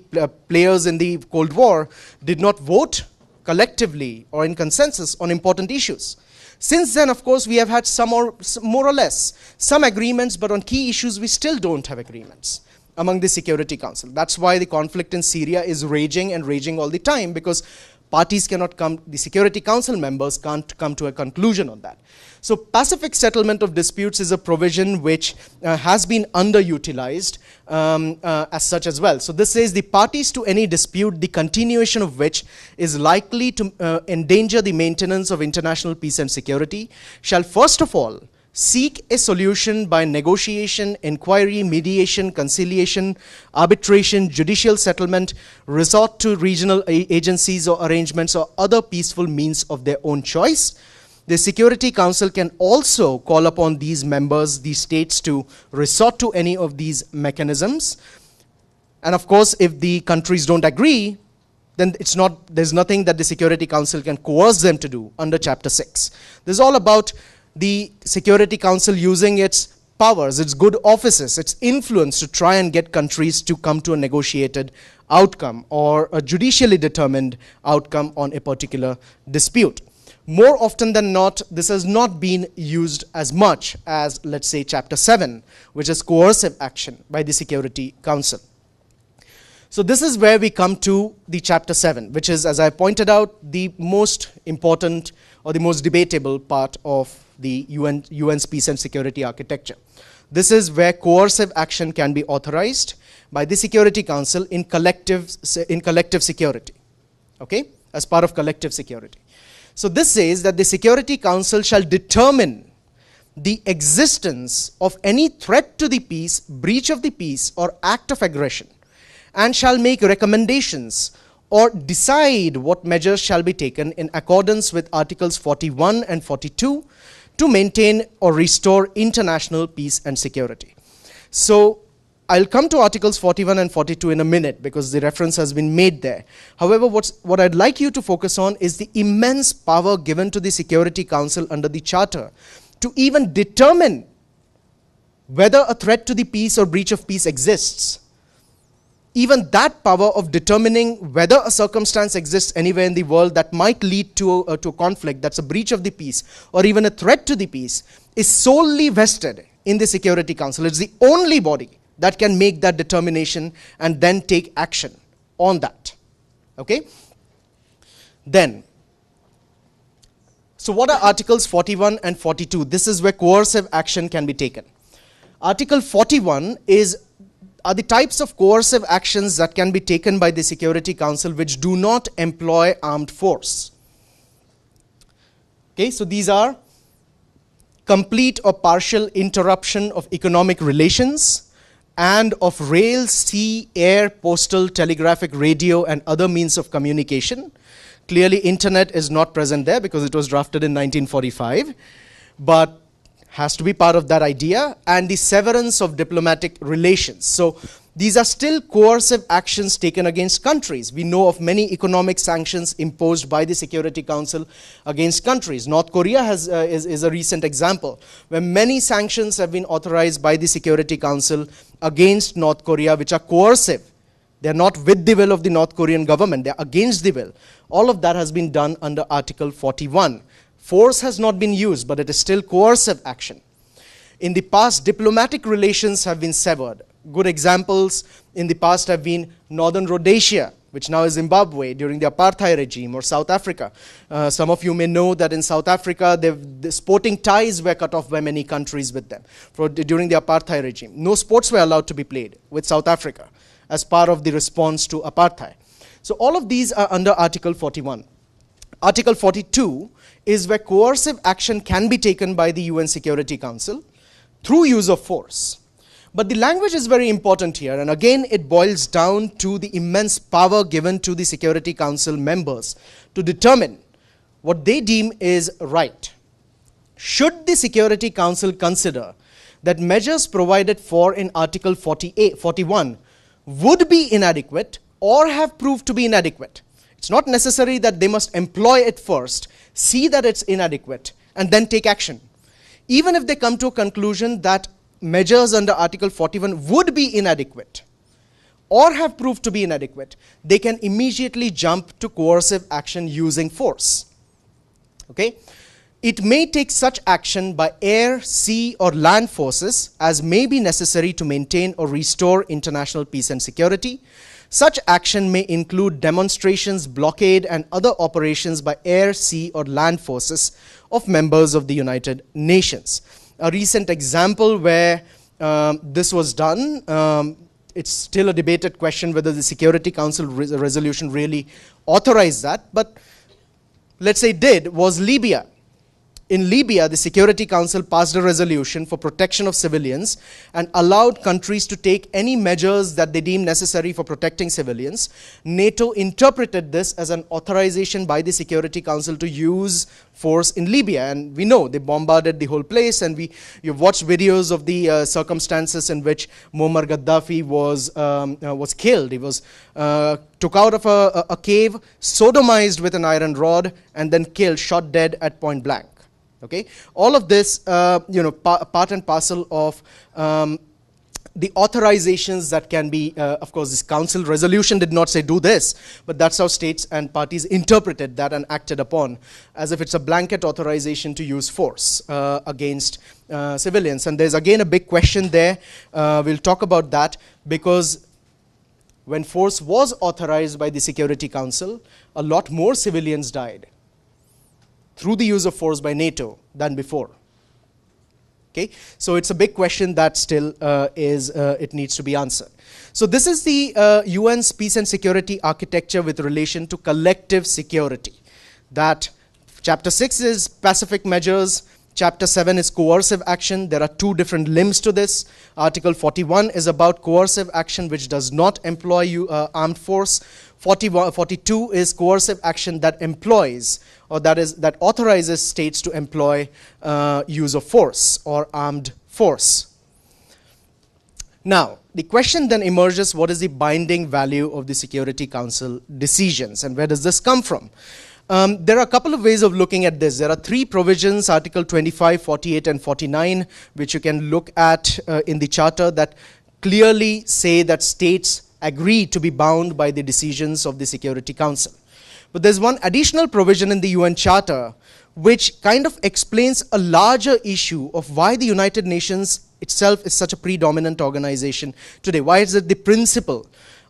players in the Cold War did not vote collectively or in consensus on important issues. Since then, of course, we have had more or less some agreements, but on key issues we still don't have agreements among the Security Council. That's why the conflict in Syria is raging and raging all the time, because parties cannot come, the Security Council members can't come to a conclusion on that. So pacific settlement of disputes is a provision which has been underutilized as such as well. So this says the parties to any dispute, the continuation of which is likely to endanger the maintenance of international peace and security, shall first of all seek a solution by negotiation, inquiry, mediation, conciliation, arbitration, judicial settlement, resort to regional agencies or arrangements or other peaceful means of their own choice. The Security Council can also call upon these members, these states, to resort to any of these mechanisms. And of course, if the countries don't agree, then there's nothing that the Security Council can coerce them to do under Chapter 6. This is all about the Security Council using its powers, its good offices, its influence to try and get countries to come to a negotiated outcome or a judicially determined outcome on a particular dispute. More often than not, this has not been used as much as, let's say, Chapter 7, which is coercive action by the Security Council. So this is where we come to the Chapter 7, which is, as I pointed out, the most important or the most debatable part of the UN's peace and security architecture. This is where coercive action can be authorized by the Security Council in collective security, okay, as part of collective security. So this says that the Security Council shall determine the existence of any threat to the peace, breach of the peace, or act of aggression, and shall make recommendations or decide what measures shall be taken in accordance with Articles 41 and 42 to maintain or restore international peace and security. So I'll come to Articles 41 and 42 in a minute because the reference has been made there. However, what I'd like you to focus on is the immense power given to the Security Council under the Charter to even determine whether a threat to the peace or breach of peace exists. Even that power of determining whether a circumstance exists anywhere in the world that might lead to a conflict, that's a breach of the peace, or even a threat to the peace, is solely vested in the Security Council. It's the only body that can make that determination and then take action on that. Okay? Then, so what are Articles 41 and 42? This is where coercive action can be taken. Article 41 are the types of coercive actions that can be taken by the Security Council which do not employ armed force. Okay, so these are complete or partial interruption of economic relations and of rail, sea, air, postal, telegraphic, radio, and other means of communication. Clearly, internet is not present there because it was drafted in 1945, but has to be part of that idea, and the severance of diplomatic relations. So these are still coercive actions taken against countries. We know of many economic sanctions imposed by the Security Council against countries. North Korea is a recent example, where many sanctions have been authorized by the Security Council against North Korea, which are coercive. They're not with the will of the North Korean government, they're against the will. All of that has been done under Article 41. Force has not been used, but it is still coercive action. In the past, diplomatic relations have been severed. Good examples in the past have been Northern Rhodesia, which now is Zimbabwe, during the apartheid regime, or South Africa. Some of you may know that in South Africa, the sporting ties were cut off by many countries with them during the apartheid regime. No sports were allowed to be played with South Africa as part of the response to apartheid. So all of these are under Article 41. Article 42 is where coercive action can be taken by the UN Security Council through use of force. But the language is very important here, and again it boils down to the immense power given to the Security Council members to determine what they deem is right. Should the Security Council consider that measures provided for in Article 41 would be inadequate or have proved to be inadequate, it's not necessary that they must employ it first, see that it's inadequate, and then take action. Even if they come to a conclusion that measures under Article 41 would be inadequate or have proved to be inadequate, they can immediately jump to coercive action using force. Okay? It may take such action by air, sea, or land forces as may be necessary to maintain or restore international peace and security. Such action may include demonstrations, blockade, and other operations by air, sea, or land forces of members of the United Nations. A recent example where this was done, it's still a debated question whether the Security Council resolution really authorized that, but let's say it did, was Libya. In Libya, the Security Council passed a resolution for protection of civilians and allowed countries to take any measures that they deem necessary for protecting civilians. NATO interpreted this as an authorization by the Security Council to use force in Libya, and we know they bombarded the whole place, and you've watched videos of the circumstances in which Muammar Gaddafi was killed. He was took out of a cave, sodomized with an iron rod, and then killed, shot dead at point blank. Okay, all of this, part and parcel of the authorizations that can be, of course, this council resolution did not say do this, but that's how states and parties interpreted that and acted upon, as if it's a blanket authorization to use force against civilians. And there's again a big question there. We'll talk about that, because when force was authorized by the Security Council, a lot more civilians died through the use of force by NATO than before. Okay, so it's a big question that still it needs to be answered. So this is the UN's peace and security architecture with relation to collective security. That chapter 6 is pacific measures, chapter 7 is coercive action. There are two different limbs to this. Article 41 is about coercive action which does not employ armed force. 42 is coercive action that employs, or that authorizes states to employ use of force or armed force. Now, the question then emerges, what is the binding value of the Security Council decisions, and where does this come from? There are a couple of ways of looking at this. There are three provisions, Article 25, 48, and 49, which you can look at in the Charter, that clearly say that states agree to be bound by the decisions of the Security Council. But there's one additional provision in the UN Charter which kind of explains a larger issue of why the United Nations itself is such a predominant organization today. Why is it the principal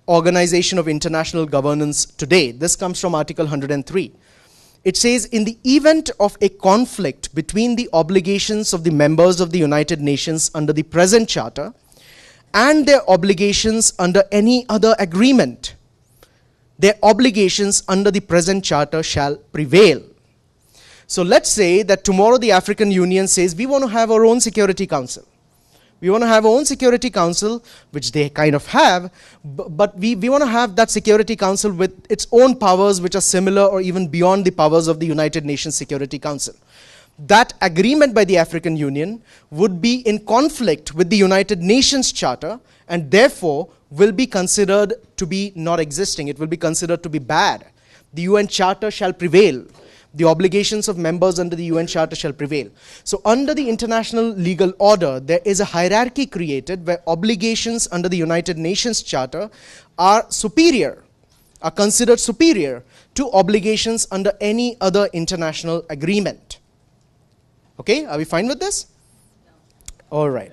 organization of international governance today? This comes from Article 103. It says, in the event of a conflict between the obligations of the members of the United Nations under the present Charter and their obligations under any other agreement, their obligations under the present Charter shall prevail. So let's say that tomorrow the African Union says, we want to have our own Security Council. We want to have our own Security Council, which they kind of have, but we want to have that Security Council with its own powers which are similar or even beyond the powers of the United Nations Security Council. That agreement by the African Union would be in conflict with the United Nations Charter, and therefore will be considered to be not existing. It will be considered to be bad. The UN Charter shall prevail. The obligations of members under the UN Charter shall prevail. So under the international legal order, there is a hierarchy created where obligations under the United Nations Charter are superior, are considered superior to obligations under any other international agreement. Okay, are we fine with this? No. All right.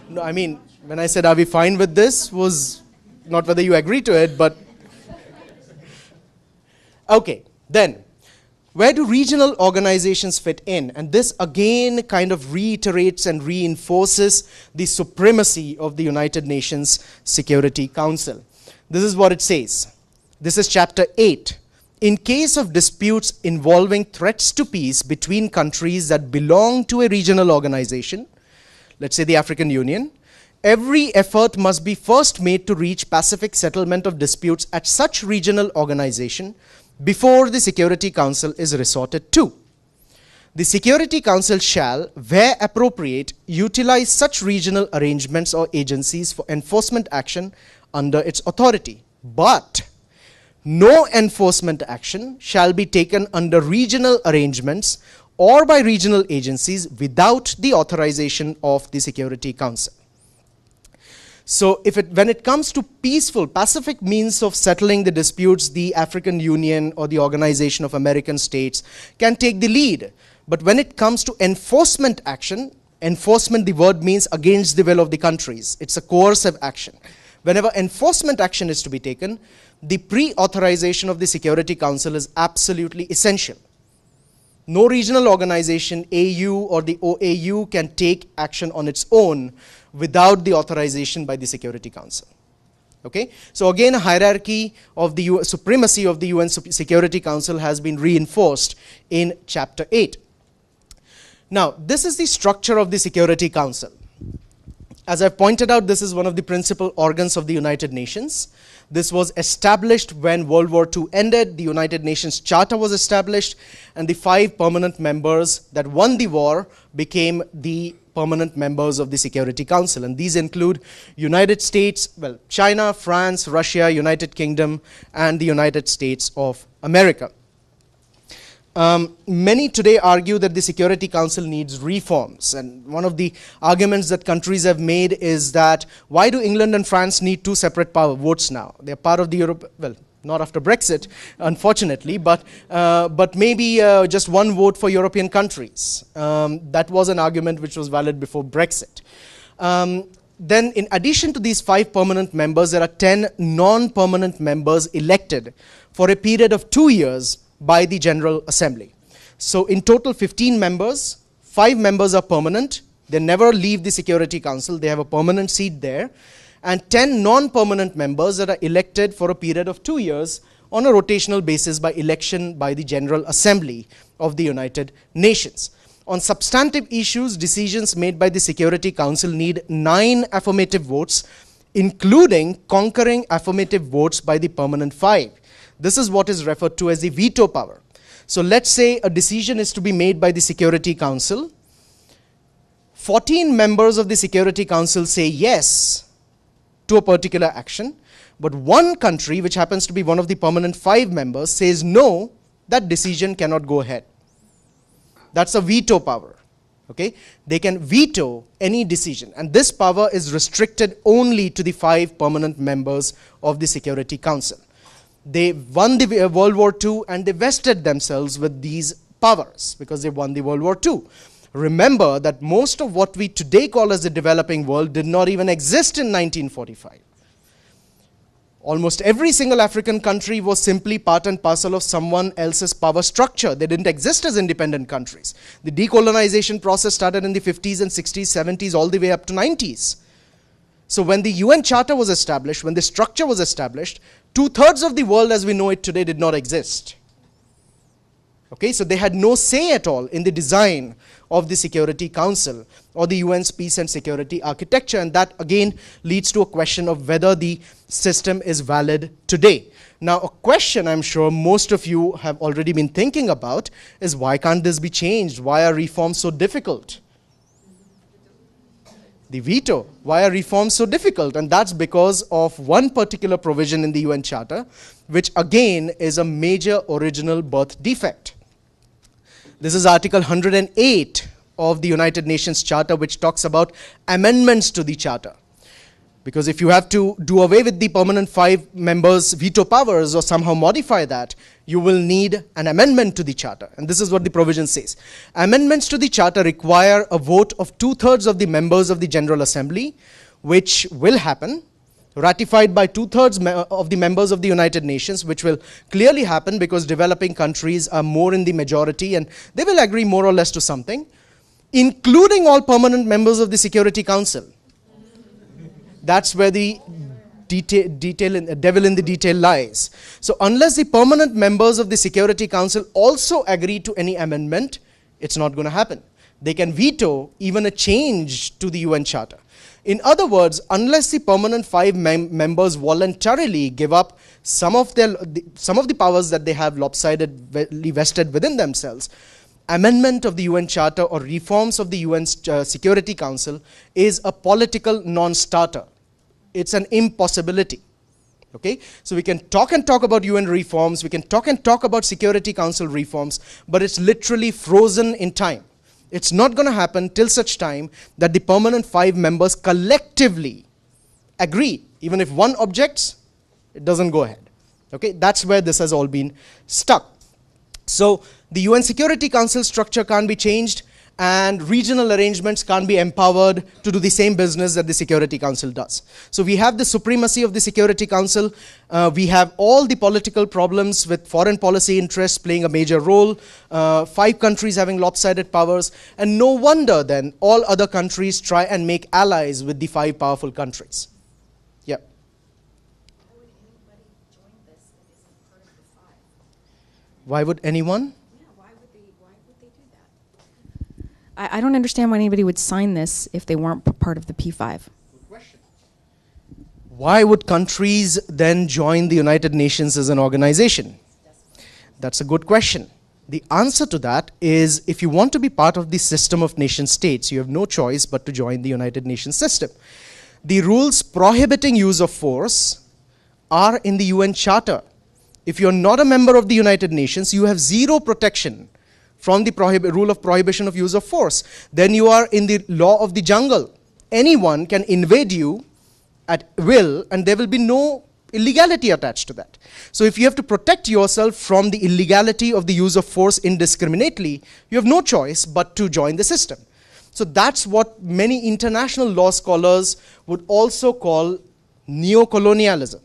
No, I mean, when I said are we fine with this, was not whether you agree to it, but okay, then where do regional organizations fit in? And this again kind of reiterates and reinforces the supremacy of the United Nations Security Council. This is what it says. This is chapter 8. In case of disputes involving threats to peace between countries that belong to a regional organization, let's say the African Union, every effort must be first made to reach pacific settlement of disputes at such regional organization before the Security Council is resorted to. The Security Council shall, where appropriate, utilize such regional arrangements or agencies for enforcement action under its authority. But no enforcement action shall be taken under regional arrangements or by regional agencies without the authorization of the Security Council. So when it comes to peaceful, pacific means of settling the disputes, the African Union or the Organization of American States can take the lead. But when it comes to enforcement action, enforcement, the word means against the will of the countries. It's a coercive action. Whenever enforcement action is to be taken, the pre-authorization of the Security Council is absolutely essential. No regional organization, AU or the OAU, can take action on its own without the authorization by the Security Council. Okay? So again, a hierarchy of the supremacy of the UN Security Council has been reinforced in chapter 8. Now, this is the structure of the Security Council. As I've pointed out, this is one of the principal organs of the United Nations. This was established when World War II ended. The United Nations Charter was established, and the 5 permanent members that won the war became the permanent members of the Security Council. And these include United States, well, China, France, Russia, United Kingdom, and the United States of America. Many today argue that the Security Council needs reforms, and one of the arguments that countries have made is that why do England and France need two separate votes now? They're part of the Europe, well, not after Brexit, unfortunately, but maybe just one vote for European countries. That was an argument which was valid before Brexit. Then in addition to these 5 permanent members, there are 10 non-permanent members elected for a period of 2 years by the General Assembly. So in total 15 members, 5 members are permanent. They never leave the Security Council. They have a permanent seat there. And 10 non-permanent members that are elected for a period of 2 years on a rotational basis by election by the General Assembly of the United Nations. On substantive issues, decisions made by the Security Council need 9 affirmative votes, including concurring affirmative votes by the permanent 5. This is what is referred to as the veto power. So let's say a decision is to be made by the Security Council. 14 members of the Security Council say yes to a particular action, but one country, which happens to be one of the permanent 5 members, says no, that decision cannot go ahead. That's a veto power. Okay? They can veto any decision, and this power is restricted only to the 5 permanent members of the Security Council. They won the World War II and they vested themselves with these powers because they won the World War II. Remember that most of what we today call as the developing world did not even exist in 1945. Almost every single African country was simply part and parcel of someone else's power structure. They didn't exist as independent countries. The decolonization process started in the 50s and 60s, 70s, all the way up to 90s. So when the UN Charter was established, when the structure was established, 2/3 of the world as we know it today did not exist. Okay, so they had no say at all in the design of the Security Council or the UN's peace and security architecture, and that again leads to a question of whether the system is valid today. Now, a question I'm sure most of you have already been thinking about is, why can't this be changed? Why are reforms so difficult? The veto. Why are reforms so difficult? And that's because of one particular provision in the UN Charter, which again is a major original birth defect. This is Article 108 of the United Nations Charter, which talks about amendments to the Charter. Because if you have to do away with the permanent 5 members' veto powers or somehow modify that, you will need an amendment to the Charter. And this is what the provision says. Amendments to the Charter require a vote of 2/3 of the members of the General Assembly, which will happen, ratified by 2/3 of the members of the United Nations, which will clearly happen because developing countries are more in the majority and they will agree more or less to something, including all permanent members of the Security Council. That's where the devil in the detail lies. So unless the permanent members of the Security Council also agree to any amendment, it's not going to happen. They can veto even a change to the UN Charter. In other words, unless the permanent 5 members voluntarily give up some of the powers that they have lopsidedly vested within themselves, amendment of the UN Charter or reforms of the UN Security Council is a political non-starter. It's an impossibility. Okay? So we can talk about UN reforms, we can talk about Security Council reforms, but it's literally frozen in time. It's not going to happen till such time that the permanent 5 members collectively agree. Even if one objects, it doesn't go ahead. Okay? That's where this has all been stuck. So the UN Security Council structure can't be changed, and regional arrangements can't be empowered to do the same business that the Security Council does. So we have the supremacy of the Security Council. We have all the political problems with foreign policy interests playing a major role, 5 countries having lopsided powers, and no wonder then all other countries try and make allies with the 5 powerful countries. Yeah. Why would anybody join this that isn't part of the 5? Why would anyone? Why would they do that? I don't understand why anybody would sign this if they weren't part of the P5. Why would countries then join the United Nations as an organization? That's a good question. The answer to that is, if you want to be part of the system of nation states, you have no choice but to join the United Nations system. The rules prohibiting use of force are in the UN Charter. if you're not a member of the United Nations, you have zero protection from the rule of prohibition of use of force. Then you are in the law of the jungle. Anyone can invade you at will, and there will be no illegality attached to that. So if you have to protect yourself from the illegality of the use of force indiscriminately, you have no choice but to join the system. So that's what many international law scholars would also call neo-colonialism.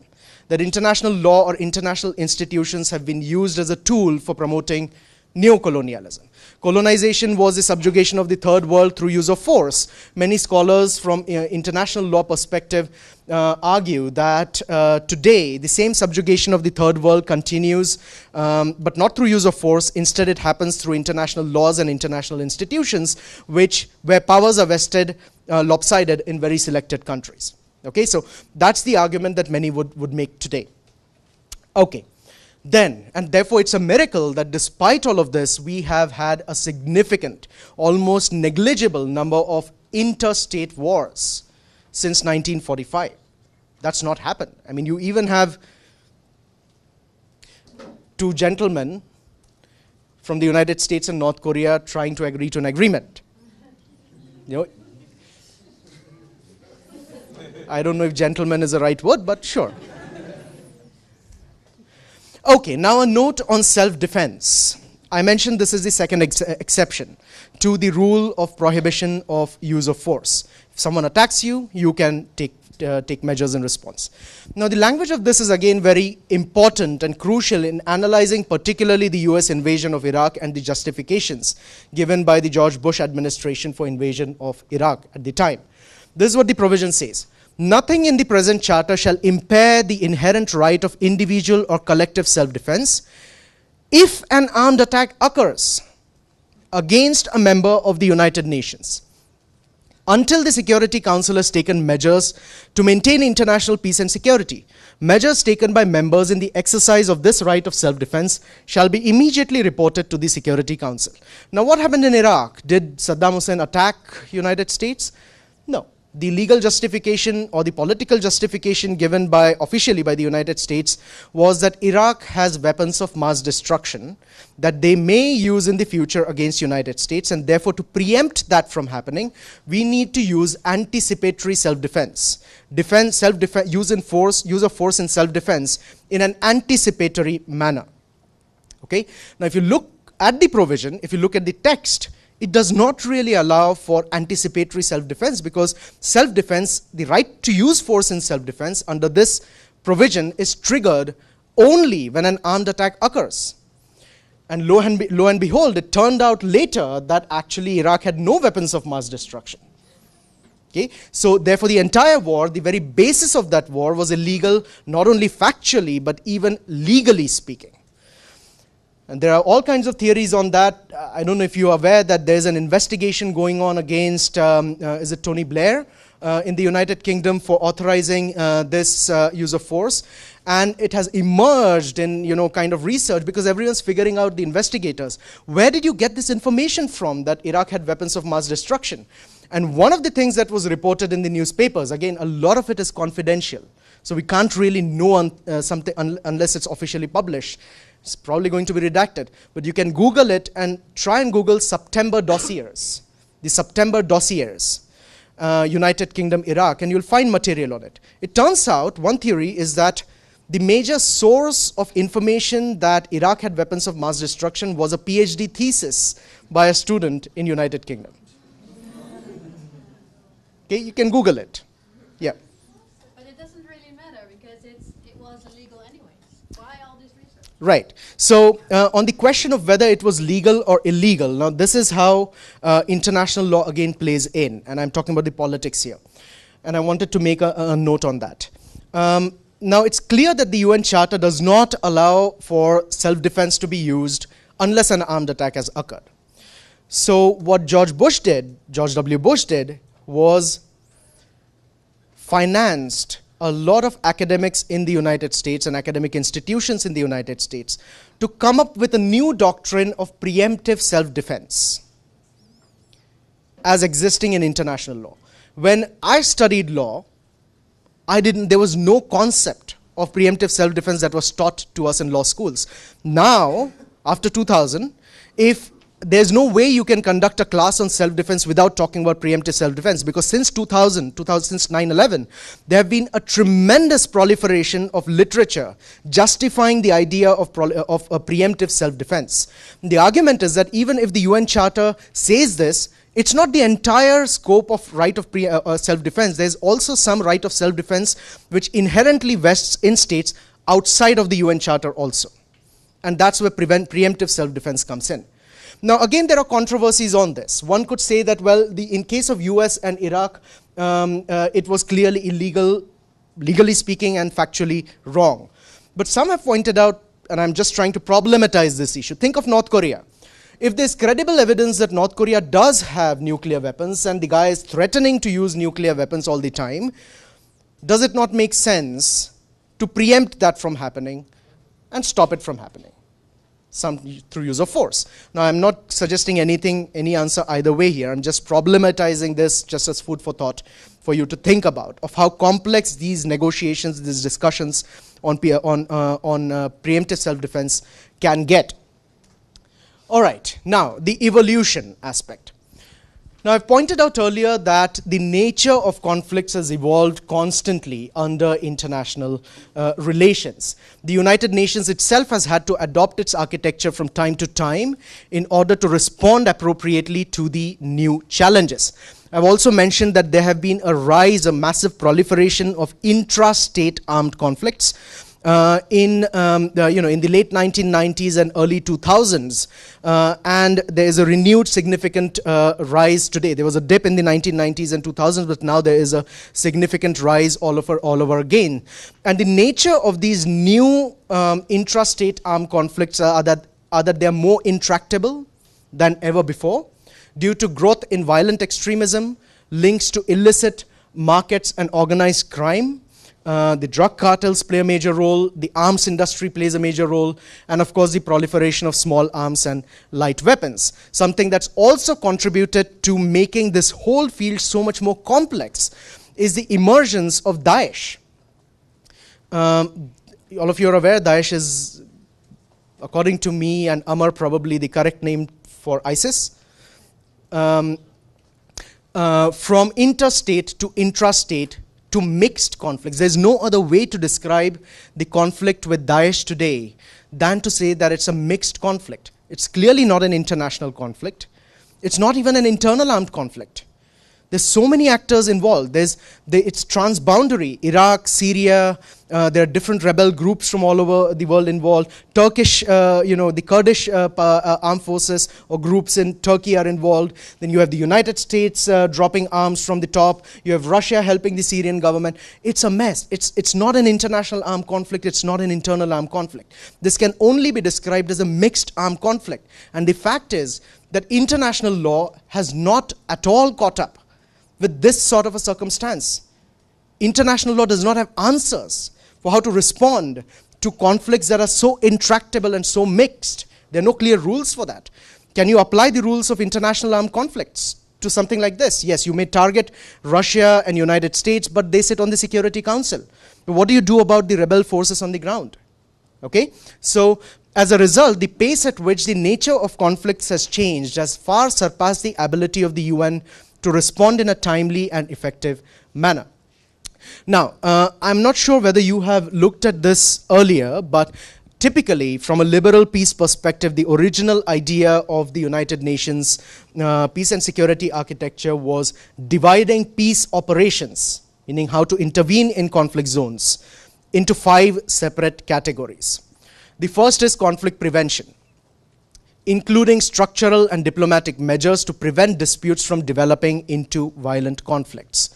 That international law or international institutions have been used as a tool for promoting neo-colonialism. Colonization was the subjugation of the third world through use of force. Many scholars from international law perspective argue that today the same subjugation of the third world continues, but not through use of force. Instead, it happens through international laws and international institutions, where powers are vested, lopsided in very selected countries. Okay, so that's the argument that many would make today. Okay. Then, and therefore it's a miracle that despite all of this, we have had a significant, almost negligible number of interstate wars since 1945. That's not happened. I mean, you even have two gentlemen from the United States and North Korea trying to agree to an agreement. You know, I don't know if gentleman is the right word, but sure. Okay, now a note on self-defense. I mentioned this is the second exception to the rule of prohibition of use of force. If someone attacks you, you can take measures in response. Now, the language of this is again very important and crucial in analyzing particularly the US invasion of Iraq and the justifications given by the George Bush administration for invasion of Iraq at the time. This is what the provision says. Nothing in the present charter shall impair the inherent right of individual or collective self-defense if an armed attack occurs against a member of the United Nations, until the Security Council has taken measures to maintain international peace and security. Measures taken by members in the exercise of this right of self-defense shall be immediately reported to the Security Council. Now, what happened in Iraq? Did Saddam Hussein attack United States? No. The legal justification or the political justification given officially by the United States was that Iraq has weapons of mass destruction that they may use in the future against United States, and therefore to preempt that from happening, we need to use anticipatory self-defense. Use of force in self-defense in an anticipatory manner. Okay? Now, if you look at the provision, if you look at the text, it does not really allow for anticipatory self-defense, because self-defense, the right to use force in self-defense under this provision is triggered only when an armed attack occurs. And lo and behold, it turned out later that actually Iraq had no weapons of mass destruction. Okay? So therefore the entire war, the very basis of that war was illegal, not only factually, but even legally speaking. And there are all kinds of theories on that. I don't know if you are aware that there's an investigation going on against, is it Tony Blair in the United Kingdom for authorizing this use of force. And it has emerged in, kind of research, because everyone's figuring out, the investigators, where did you get this information from that Iraq had weapons of mass destruction? And one of the things that was reported in the newspapers, again, a lot of it is confidential. So we can't really know something unless it's officially published. It's probably going to be redacted, but you can Google it and try and Google September dossiers, the September dossiers, United Kingdom, Iraq, and you'll find material on it. It turns out, one theory is that the major source of information that Iraq had weapons of mass destruction was a PhD thesis by a student in United Kingdom. Okay, you can Google it. Yeah. But it doesn't really matter, because it was illegal anyways. Why all this research? Right. So on the question of whether it was legal or illegal, now this is how international law again plays in, and I'm talking about the politics here. And I wanted to make a note on that. Now it's clear that the UN Charter does not allow for self-defense to be used unless an armed attack has occurred. So what George W. Bush did, was financed a lot of academics in the United States and academic institutions in the United States to come up with a new doctrine of preemptive self-defense as existing in international law. When I studied law, there was no concept of preemptive self-defense that was taught to us in law schools. Now, after 2000, if there's no way you can conduct a class on self-defense without talking about preemptive self-defense, because since 2000, since 9/11, there have been a tremendous proliferation of literature justifying the idea of a preemptive self-defense. The argument is that even if the UN Charter says this, it's not the entire scope of right of self-defense. There's also some right of self-defense which inherently vests in states outside of the UN Charter also. And that's where preemptive self-defense comes in. Now, again, there are controversies on this. One could say that, well, in case of US and Iraq, it was clearly illegal, legally speaking, and factually wrong. But some have pointed out, and I'm just trying to problematize this issue. Think of North Korea. If there's credible evidence that North Korea does have nuclear weapons and the guy is threatening to use nuclear weapons all the time, does it not make sense to preempt that from happening and stop it from happening? Through use of force. Now, I'm not suggesting any answer either way here. I'm just problematizing this just as food for thought for you to think about, of how complex these negotiations, these discussions on preemptive self-defense can get. All right, now the evolution aspect. Now, I've pointed out earlier that the nature of conflicts has evolved constantly under international relations. The United Nations itself has had to adopt its architecture from time to time in order to respond appropriately to the new challenges. I've also mentioned that there have been a massive proliferation of intra-state armed conflicts. In the late 1990s and early 2000s, and there is a renewed significant rise today. There was a dip in the 1990s and 2000s, but now there is a significant rise all over again. And the nature of these new intrastate armed conflicts are that they're more intractable than ever before due to growth in violent extremism, links to illicit markets and organized crime. The drug cartels play a major role, the arms industry plays a major role, and of course the proliferation of small arms and light weapons. Something that's also contributed to making this whole field so much more complex is the emergence of Daesh. All of you are aware Daesh is, according to me and Amar, probably the correct name for ISIS. From interstate to intrastate to mixed conflicts. There's no other way to describe the conflict with Daesh today than to say that it's a mixed conflict. It's clearly not an international conflict. It's not even an internal armed conflict. There's so many actors involved. It's transboundary. Iraq, Syria, there are different rebel groups from all over the world involved. Turkish, the Kurdish armed forces or groups in Turkey are involved. Then you have the United States dropping arms from the top. You have Russia helping the Syrian government. It's a mess. It's not an international armed conflict. It's not an internal armed conflict. This can only be described as a mixed armed conflict. And the fact is that international law has not at all caught up with this sort of a circumstance. International law does not have answers for how to respond to conflicts that are so intractable and so mixed. There are no clear rules for that. Can you apply the rules of international armed conflicts to something like this? Yes, you may target Russia and United States, but they sit on the Security Council. But what do you do about the rebel forces on the ground? Okay, so as a result, the pace at which the nature of conflicts has changed has far surpassed the ability of the UN to respond in a timely and effective manner. Now, I'm not sure whether you have looked at this earlier, but typically, from a liberal peace perspective, the original idea of the United Nations peace and security architecture was dividing peace operations, meaning how to intervene in conflict zones, into 5 separate categories. The first is conflict prevention, including structural and diplomatic measures to prevent disputes from developing into violent conflicts.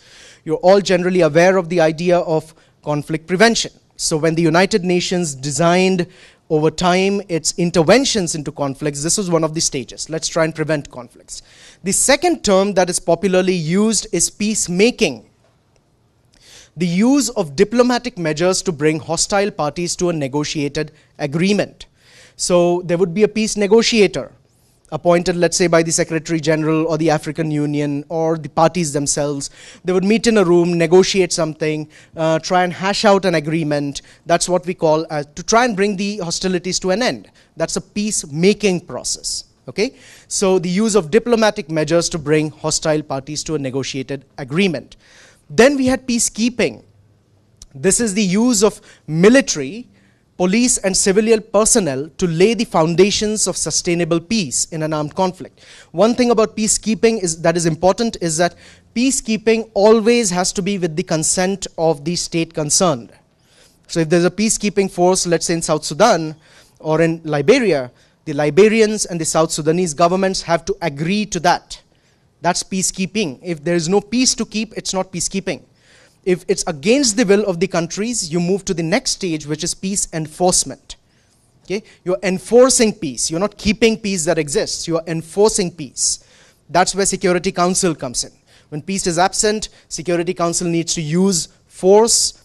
You're all generally aware of the idea of conflict prevention. So when the United Nations designed over time its interventions into conflicts, this was one of the stages. Let's try and prevent conflicts. The second term that is popularly used is peacemaking. The use of diplomatic measures to bring hostile parties to a negotiated agreement. So there would be a peace negotiator, appointed, let's say, by the Secretary General or the African Union or the parties themselves. They would meet in a room, negotiate something, try and hash out an agreement. That's what we call to try and bring the hostilities to an end. That's a peace-making process. Okay? So the use of diplomatic measures to bring hostile parties to a negotiated agreement. Then we had peacekeeping. This is the use of military, police and civilian personnel to lay the foundations of sustainable peace in an armed conflict. One thing about peacekeeping that is important is that peacekeeping always has to be with the consent of the state concerned. So if there's a peacekeeping force, let's say in South Sudan or in Liberia, the Liberians and the South Sudanese governments have to agree to that. That's peacekeeping. If there is no peace to keep, it's not peacekeeping. If it's against the will of the countries, you move to the next stage, which is peace enforcement. Okay? You're enforcing peace. You're not keeping peace that exists. You're enforcing peace. That's where Security Council comes in. When peace is absent, Security Council needs to use force,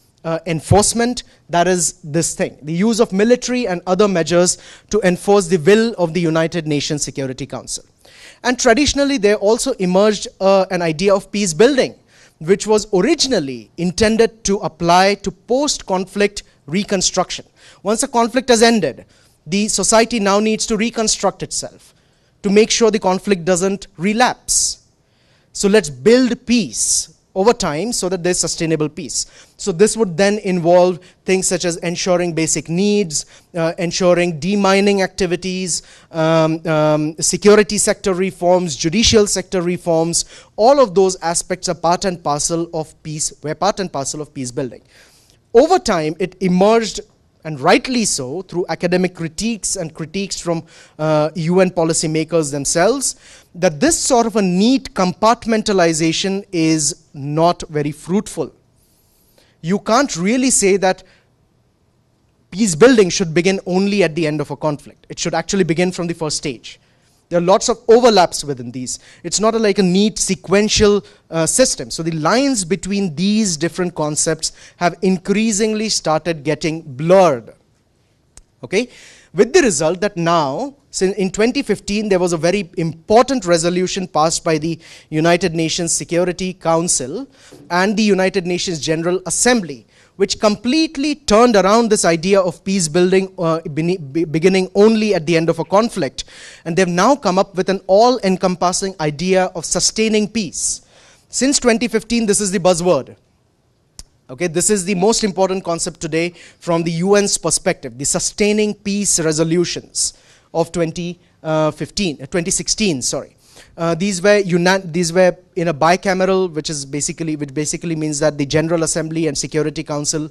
enforcement. That is this thing. The use of military and other measures to enforce the will of the United Nations Security Council. And traditionally, there also emerged an idea of peace building, which was originally intended to apply to post-conflict reconstruction. Once a conflict has ended, the society now needs to reconstruct itself to make sure the conflict doesn't relapse. So let's build peace over time so that there's sustainable peace. So this would then involve things such as ensuring basic needs, ensuring demining activities, security sector reforms, judicial sector reforms. All of those aspects are part and parcel of peace, were part and parcel of peace building. Over time, it emerged, and rightly so, through academic critiques and critiques from UN policymakers themselves, that this sort of a neat compartmentalization is not very fruitful. You can't really say that peace building should begin only at the end of a conflict. It should actually begin from the first stage. There are lots of overlaps within these. It's not like a neat sequential system. So the lines between these different concepts have increasingly started getting blurred. Okay? With the result that now, in 2015, there was a very important resolution passed by the United Nations Security Council and the United Nations General Assembly, which completely turned around this idea of peace building beginning only at the end of a conflict. And they've now come up with an all-encompassing idea of sustaining peace. Since 2015, this is the buzzword. Okay, this is the most important concept today from the UN's perspective, the sustaining peace resolutions of 2016. These were in a bicameral, which basically means that the General Assembly and Security Council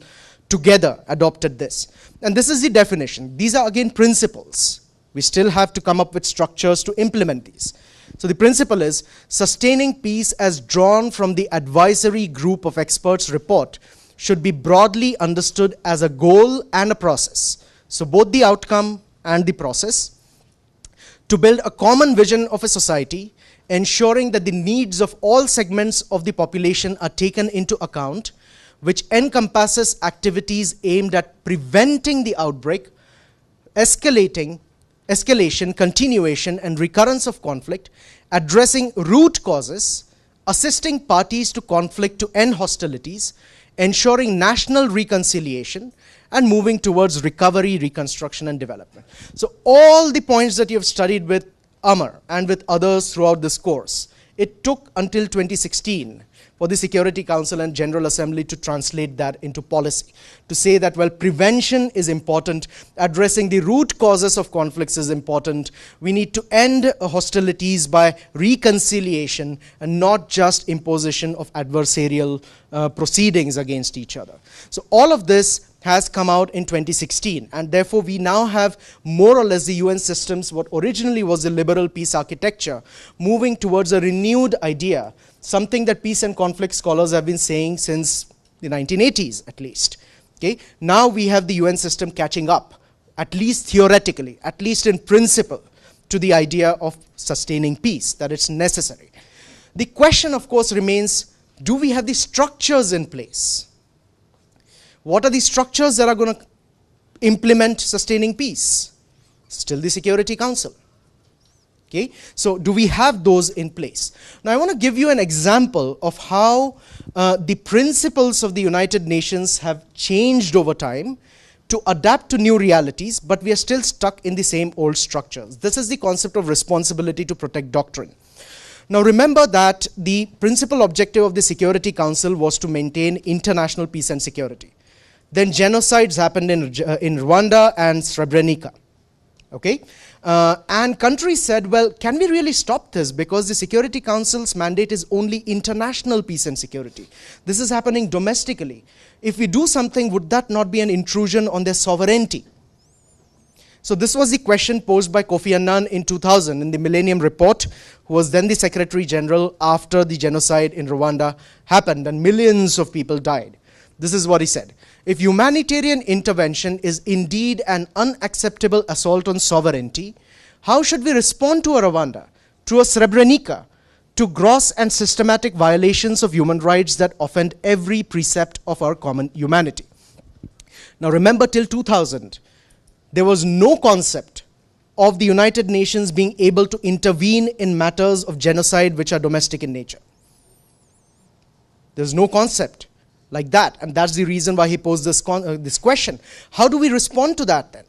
together adopted this. And this is the definition. These are again principles. We still have to come up with structures to implement these. So the principle is sustaining peace as drawn from the advisory group of experts report should be broadly understood as a goal and a process. So both the outcome and the process to build a common vision of a society, ensuring that the needs of all segments of the population are taken into account, which encompasses activities aimed at preventing the outbreak, escalation, continuation, and recurrence of conflict, addressing root causes, assisting parties to conflict to end hostilities, ensuring national reconciliation, and moving towards recovery, reconstruction, and development. So all the points that you have studied with Amar and with others throughout this course, it took until 2016 for the Security Council and General Assembly to translate that into policy, to say that, well, prevention is important, addressing the root causes of conflicts is important, we need to end hostilities by reconciliation and not just imposition of adversarial proceedings against each other. So all of this has come out in 2016, and therefore we now have more or less the UN systems, what originally was the liberal peace architecture, moving towards a renewed idea, something that peace and conflict scholars have been saying since the 1980s at least. Okay? Now we have the UN system catching up, at least theoretically, at least in principle, to the idea of sustaining peace, that it's necessary. The question, of course, remains, do we have the structures in place? What are the structures that are going to implement sustaining peace? Still the Security Council. Okay, so do we have those in place? Now I want to give you an example of how the principles of the United Nations have changed over time to adapt to new realities, but we are still stuck in the same old structures. This is the concept of responsibility to protect doctrine. Now remember that the principal objective of the Security Council was to maintain international peace and security. Then genocides happened in Rwanda and Srebrenica. Okay, and countries said, well, can we really stop this? Because the Security Council's mandate is only international peace and security. This is happening domestically. If we do something, would that not be an intrusion on their sovereignty? So this was the question posed by Kofi Annan in 2000 in the Millennium Report, who was then the Secretary General after the genocide in Rwanda happened and millions of people died. This is what he said. If humanitarian intervention is indeed an unacceptable assault on sovereignty, how should we respond to a Rwanda, to a Srebrenica, to gross and systematic violations of human rights that offend every precept of our common humanity? Now remember, till 2000, there was no concept of the United Nations being able to intervene in matters of genocide which are domestic in nature. There's no concept like that, and that's the reason why he posed this question. How do we respond to that then?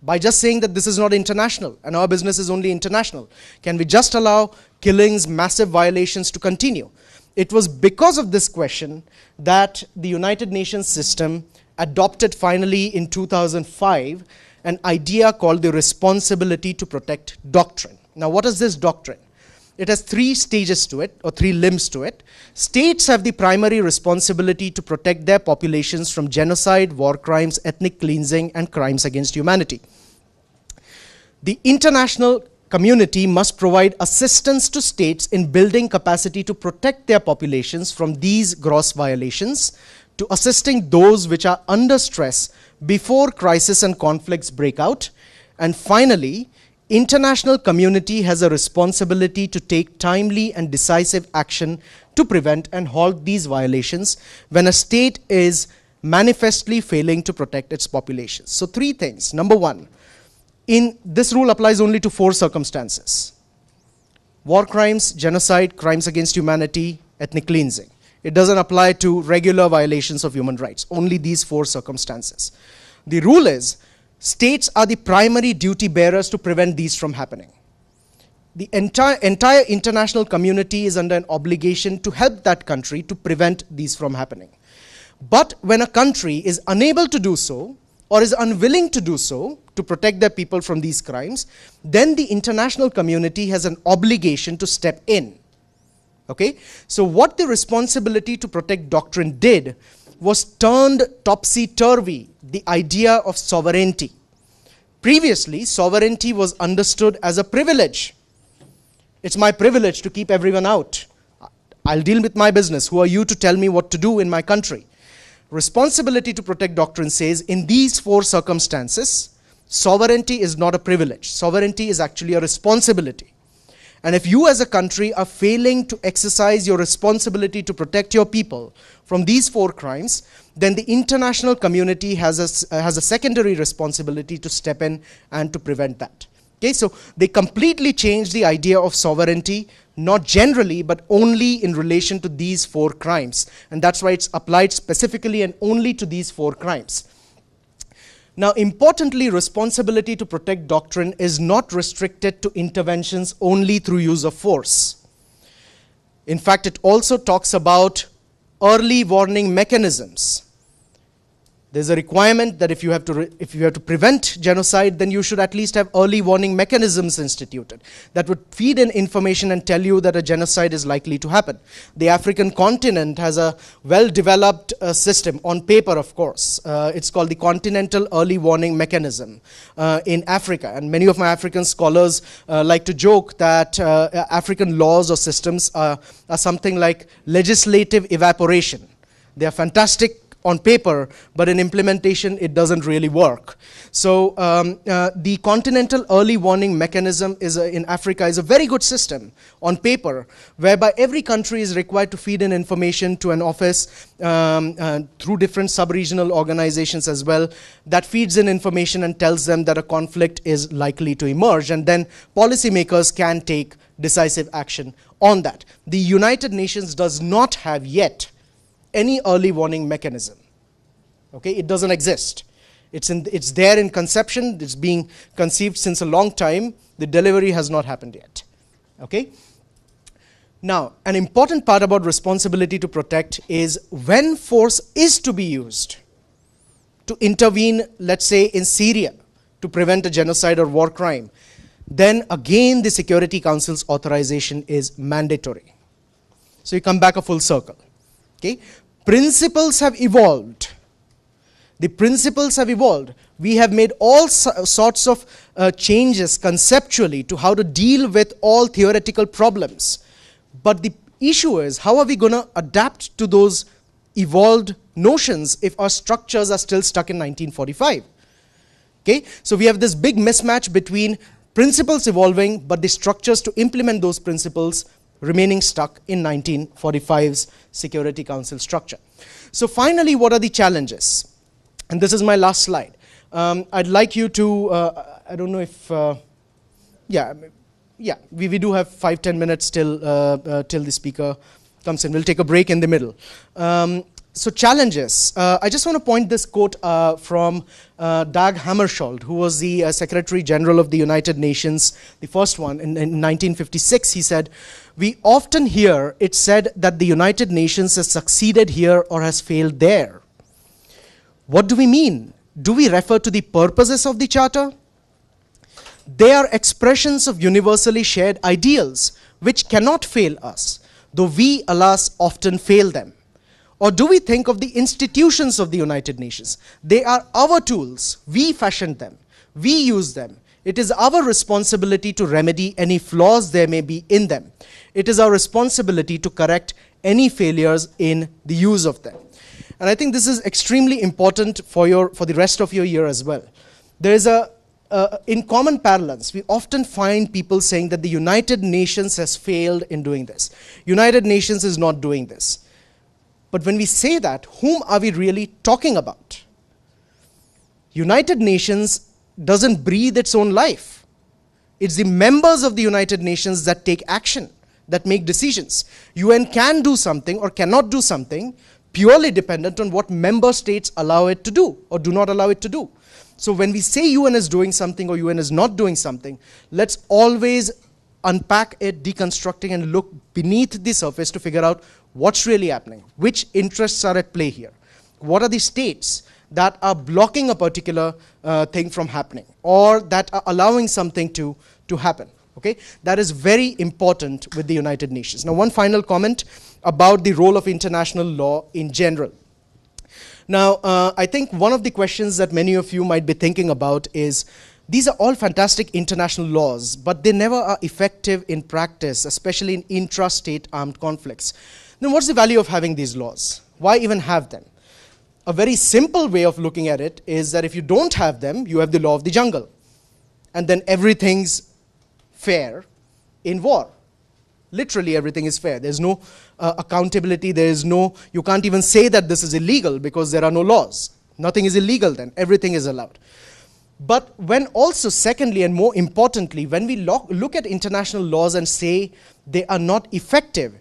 By just saying that this is not international and our business is only international. Can we just allow killings, massive violations to continue? It was because of this question that the United Nations system adopted finally in 2005 an idea called the responsibility to protect doctrine. Now what is this doctrine? It has three stages to it, or three limbs to it. States have the primary responsibility to protect their populations from genocide, war crimes, ethnic cleansing, and crimes against humanity. The international community must provide assistance to states in building capacity to protect their populations from these gross violations, to assisting those which are under stress before crisis and conflicts break out, and finally, international community has a responsibility to take timely and decisive action to prevent and halt these violations when a state is manifestly failing to protect its populations. So three things. Number one, this rule applies only to 4 circumstances: war crimes, genocide, crimes against humanity, ethnic cleansing. It doesn't apply to regular violations of human rights, only these 4 circumstances. The rule is, states are the primary duty bearers to prevent these from happening. The entire international community is under an obligation to help that country to prevent these from happening. But when a country is unable to do so, or is unwilling to do so, to protect their people from these crimes, then the international community has an obligation to step in. Okay? So what the responsibility to protect doctrine did was turned topsy-turvy the idea of sovereignty. Previously, sovereignty was understood as a privilege. It's my privilege to keep everyone out. I'll deal with my business. Who are you to tell me what to do in my country? Responsibility to protect doctrine says in these 4 circumstances, sovereignty is not a privilege. Sovereignty is actually a responsibility. And if you as a country are failing to exercise your responsibility to protect your people from these 4 crimes, then the international community has a secondary responsibility to step in and to prevent that. Okay, so they completely changed the idea of sovereignty, not generally, but only in relation to these 4 crimes. And that's why it's applied specifically and only to these 4 crimes. Now, importantly, responsibility to protect doctrine is not restricted to interventions only through use of force. In fact, it also talks about early warning mechanisms. There's a requirement that if you have to prevent genocide, then you should at least have early warning mechanisms instituted that would feed in information and tell you that a genocide is likely to happen. The African continent has a well-developed system, on paper of course. It's called the Continental Early Warning Mechanism in Africa. And many of my African scholars like to joke that African laws or systems are something like legislative evaporation. They are fantastic on paper, but in implementation it doesn't really work. So the continental early warning mechanism in Africa is a very good system on paper, whereby every country is required to feed in information to an office through different sub-regional organizations as well, that feeds in information and tells them that a conflict is likely to emerge, and then policymakers can take decisive action on that. The United Nations does not have yet any early warning mechanism. Okay, it doesn't exist. It's there in conception. It's being conceived since a long time. The delivery has not happened yet. Okay. Now, an important part about responsibility to protect is when force is to be used to intervene, let's say in Syria, to prevent a genocide or war crime, then again the Security Council's authorization is mandatory. So you come back a full circle. Okay? Principles have evolved. The principles have evolved. We have made all sorts of changes conceptually to how to deal with all theoretical problems. But the issue is, how are we going to adapt to those evolved notions if our structures are still stuck in 1945? Okay? So we have this big mismatch between principles evolving, but the structures to implement those principles remaining stuck in 1945's Security Council structure. So finally, what are the challenges? And this is my last slide. I'd like you to, I don't know if, we do have 5-10 minutes till the speaker comes in. We'll take a break in the middle. So challenges. I just want to point this quote from Dag Hammarskjöld, who was the Secretary General of the United Nations, the first one in 1956. He said, "We often hear it said that the United Nations has succeeded here or has failed there. What do we mean? Do we refer to the purposes of the Charter? They are expressions of universally shared ideals which cannot fail us, though we, alas, often fail them. Or do we think of the institutions of the United Nations? They are our tools. We fashioned them. We use them. It is our responsibility to remedy any flaws there may be in them. It is our responsibility to correct any failures in the use of them." And I think this is extremely important for the rest of your year as well. There is in common parlance, we often find people saying that the United Nations has failed in doing this. United Nations is not doing this. But when we say that, whom are we really talking about? United Nations doesn't breathe its own life. It's the members of the United Nations that take action, that make decisions. UN can do something or cannot do something purely dependent on what member states allow it to do or do not allow it to do. So when we say UN is doing something or UN is not doing something, let's always unpack it, deconstructing, and look beneath the surface to figure out what's really happening, which interests are at play here. What are the states that are blocking a particular thing from happening, or that are allowing something to happen? Okay, that is very important with the United Nations. Now, one final comment about the role of international law in general. Now, I think one of the questions that many of you might be thinking about is, these are all fantastic international laws, but they never are effective in practice, especially in intra-state armed conflicts. Then what's the value of having these laws? Why even have them? A very simple way of looking at it is that if you don't have them, you have the law of the jungle. And then everything's fair in war. Literally everything is fair. There's no accountability. You can't even say that this is illegal because there are no laws. Nothing is illegal then. Everything is allowed. But when also, secondly and more importantly, when we look at international laws and say they are not effective,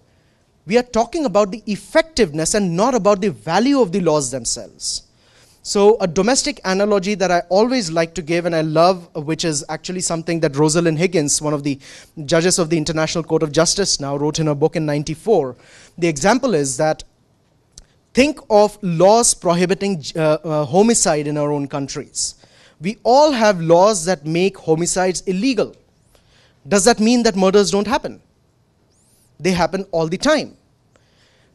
we are talking about the effectiveness and not about the value of the laws themselves. So a domestic analogy that I always like to give and I love, which is actually something that Rosalind Higgins, one of the judges of the International Court of Justice now, wrote in her book in '94. The example is that think of laws prohibiting homicide in our own countries. We all have laws that make homicides illegal. Does that mean that murders don't happen? They happen all the time.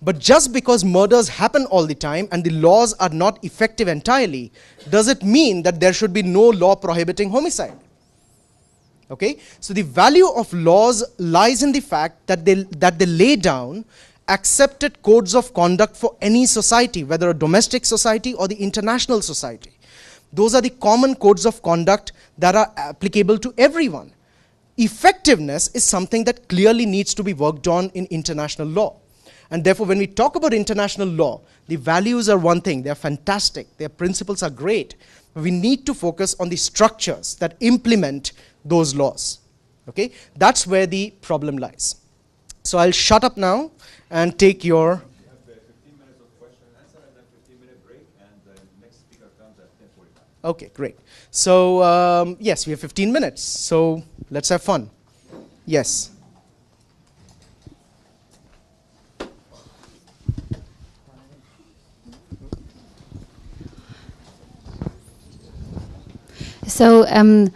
But just because murders happen all the time and the laws are not effective entirely, does it mean that there should be no law prohibiting homicide? Okay? So the value of laws lies in the fact that they lay down accepted codes of conduct for any society, whether a domestic society or the international society. Those are the common codes of conduct that are applicable to everyone. Effectiveness is something that clearly needs to be worked on in international law. And therefore, when we talk about international law, the values are one thing, they're fantastic, their principles are great. We need to focus on the structures that implement those laws. Okay? That's where the problem lies. So I'll shut up now and take your... We have 15 minutes of question and answer and then 15-minute break, and the next speaker comes at 10:45. Okay, great. So, yes, we have 15 minutes. So let's have fun. Yes. So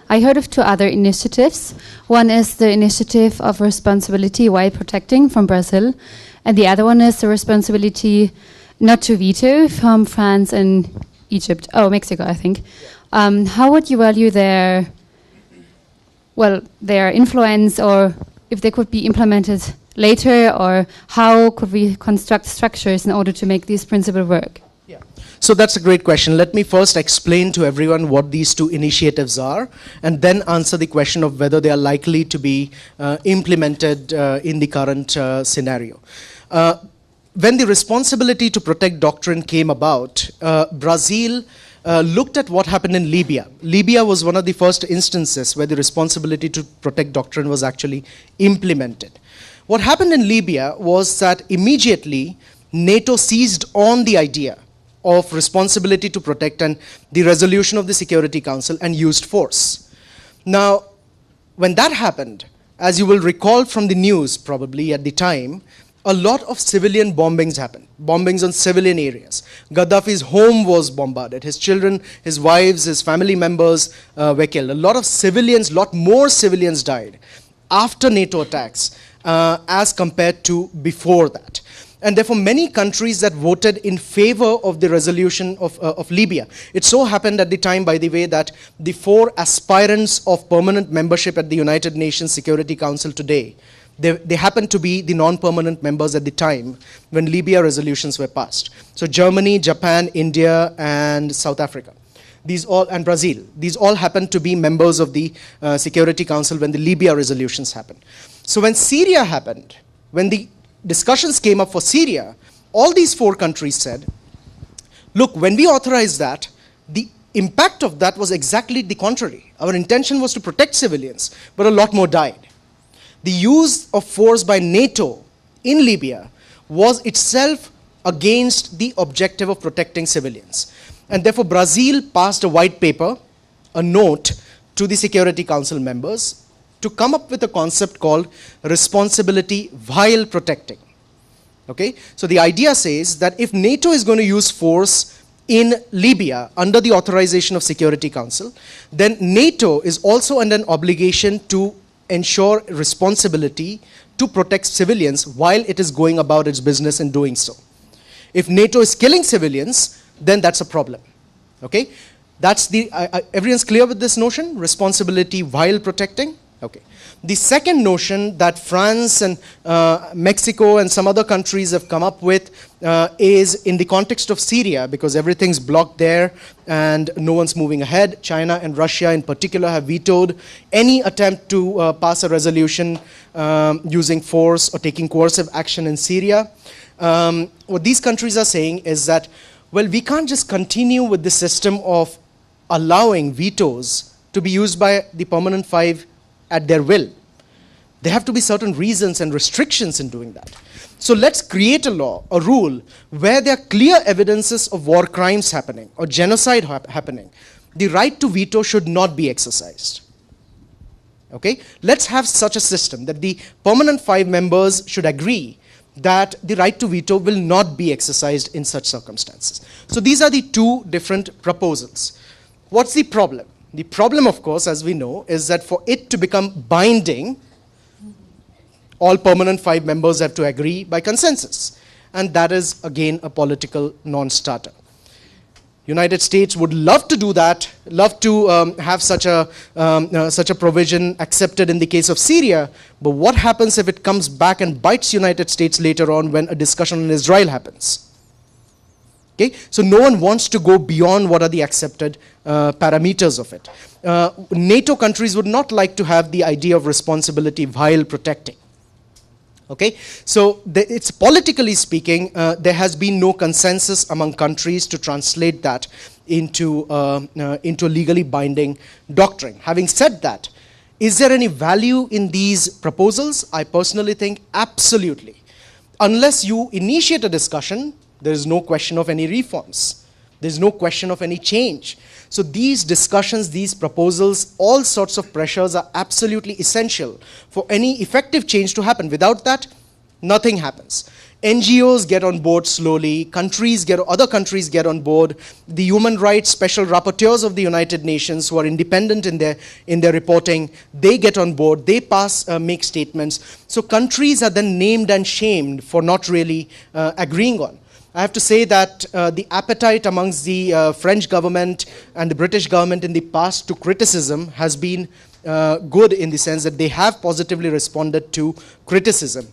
I heard of two other initiatives. One is the initiative of responsibility while protecting from Brazil, and the other one is the responsibility not to veto from France and Egypt. Oh, Mexico, I think. How would you value their influence, or if they could be implemented later, or how could we construct structures in order to make these principles work? Yeah. So that's a great question. Let me first explain to everyone what these two initiatives are, and then answer the question of whether they are likely to be implemented in the current scenario. When the responsibility to protect doctrine came about, Brazil looked at what happened in Libya. Libya was one of the first instances where the responsibility to protect doctrine was actually implemented. What happened in Libya was that immediately NATO seized on the idea of responsibility to protect and the resolution of the Security Council and used force. Now, when that happened, as you will recall from the news probably at the time, a lot of civilian bombings happened, bombings on civilian areas. Gaddafi's home was bombarded, his children, his wives, his family members were killed. A lot of civilians, lot more civilians died after NATO attacks as compared to before that. And therefore, many countries that voted in favor of the resolution of Libya. It so happened at the time, by the way, that the 4 aspirants of permanent membership at the United Nations Security Council today, they happened to be the non-permanent members at the time when Libya resolutions were passed. So Germany, Japan, India, and South Africa. These all, and Brazil. These all happened to be members of the Security Council when the Libya resolutions happened. So when Syria happened, when the discussions came up for Syria, all these 4 countries said, look, when we authorized that, the impact of that was exactly the contrary. Our intention was to protect civilians, but a lot more died. The use of force by NATO in Libya was itself against the objective of protecting civilians. And therefore, Brazil passed a white paper, a note to the Security Council members to come up with a concept called responsibility while protecting. Okay? So the idea says that if NATO is going to use force in Libya under the authorization of Security Council, then NATO is also under an obligation to ensure responsibility to protect civilians while it is going about its business in doing so. If NATO is killing civilians, then that's a problem. Okay? That's the, everyone's clear with this notion? Responsibility while protecting? Okay. The second notion that France and Mexico and some other countries have come up with is in the context of Syria, because everything's blocked there and no one's moving ahead. China and Russia in particular have vetoed any attempt to pass a resolution using force or taking coercive action in Syria. What these countries are saying is that, well, we can't just continue with the system of allowing vetoes to be used by the permanent 5 at their will. There have to be certain reasons and restrictions in doing that. So let's create a law, a rule, where there are clear evidences of war crimes happening or genocide happening. The right to veto should not be exercised. Okay? Let's have such a system that the permanent 5 members should agree that the right to veto will not be exercised in such circumstances. So these are the 2 different proposals. What's the problem? The problem, of course, as we know, is that for it to become binding, all permanent 5 members have to agree by consensus. And that is, again, a political non-starter. United States would love to do that, love to have such a provision accepted in the case of Syria. But what happens if it comes back and bites United States later on when a discussion on Israel happens? Okay, so no one wants to go beyond what are the accepted parameters of it. NATO countries would not like to have the idea of responsibility while protecting. Okay, so it's politically speaking, there has been no consensus among countries to translate that into a legally binding doctrine. Having said that, is there any value in these proposals? I personally think absolutely. Unless you initiate a discussion, there is no question of any reforms. There's no question of any change. So these discussions, these proposals, all sorts of pressures are absolutely essential for any effective change to happen. Without that, nothing happens. NGOs get on board slowly, other countries get on board, the human rights special rapporteurs of the United Nations who are independent in their reporting, they get on board, they make statements. So countries are then named and shamed for not really agreeing on. I have to say that the appetite amongst the French government and the British government in the past to criticism has been good in the sense that they have positively responded to criticism.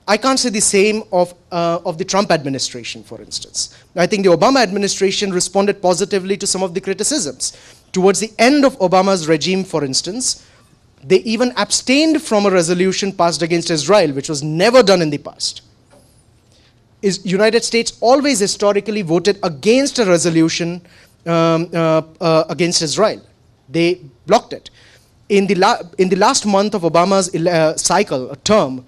I can't say the same of the Trump administration, for instance. I think the Obama administration responded positively to some of the criticisms. Towards the end of Obama's regime, for instance, they even abstained from a resolution passed against Israel, which was never done in the past. United States always historically voted against a resolution against Israel. They blocked it. In the last month of Obama's term,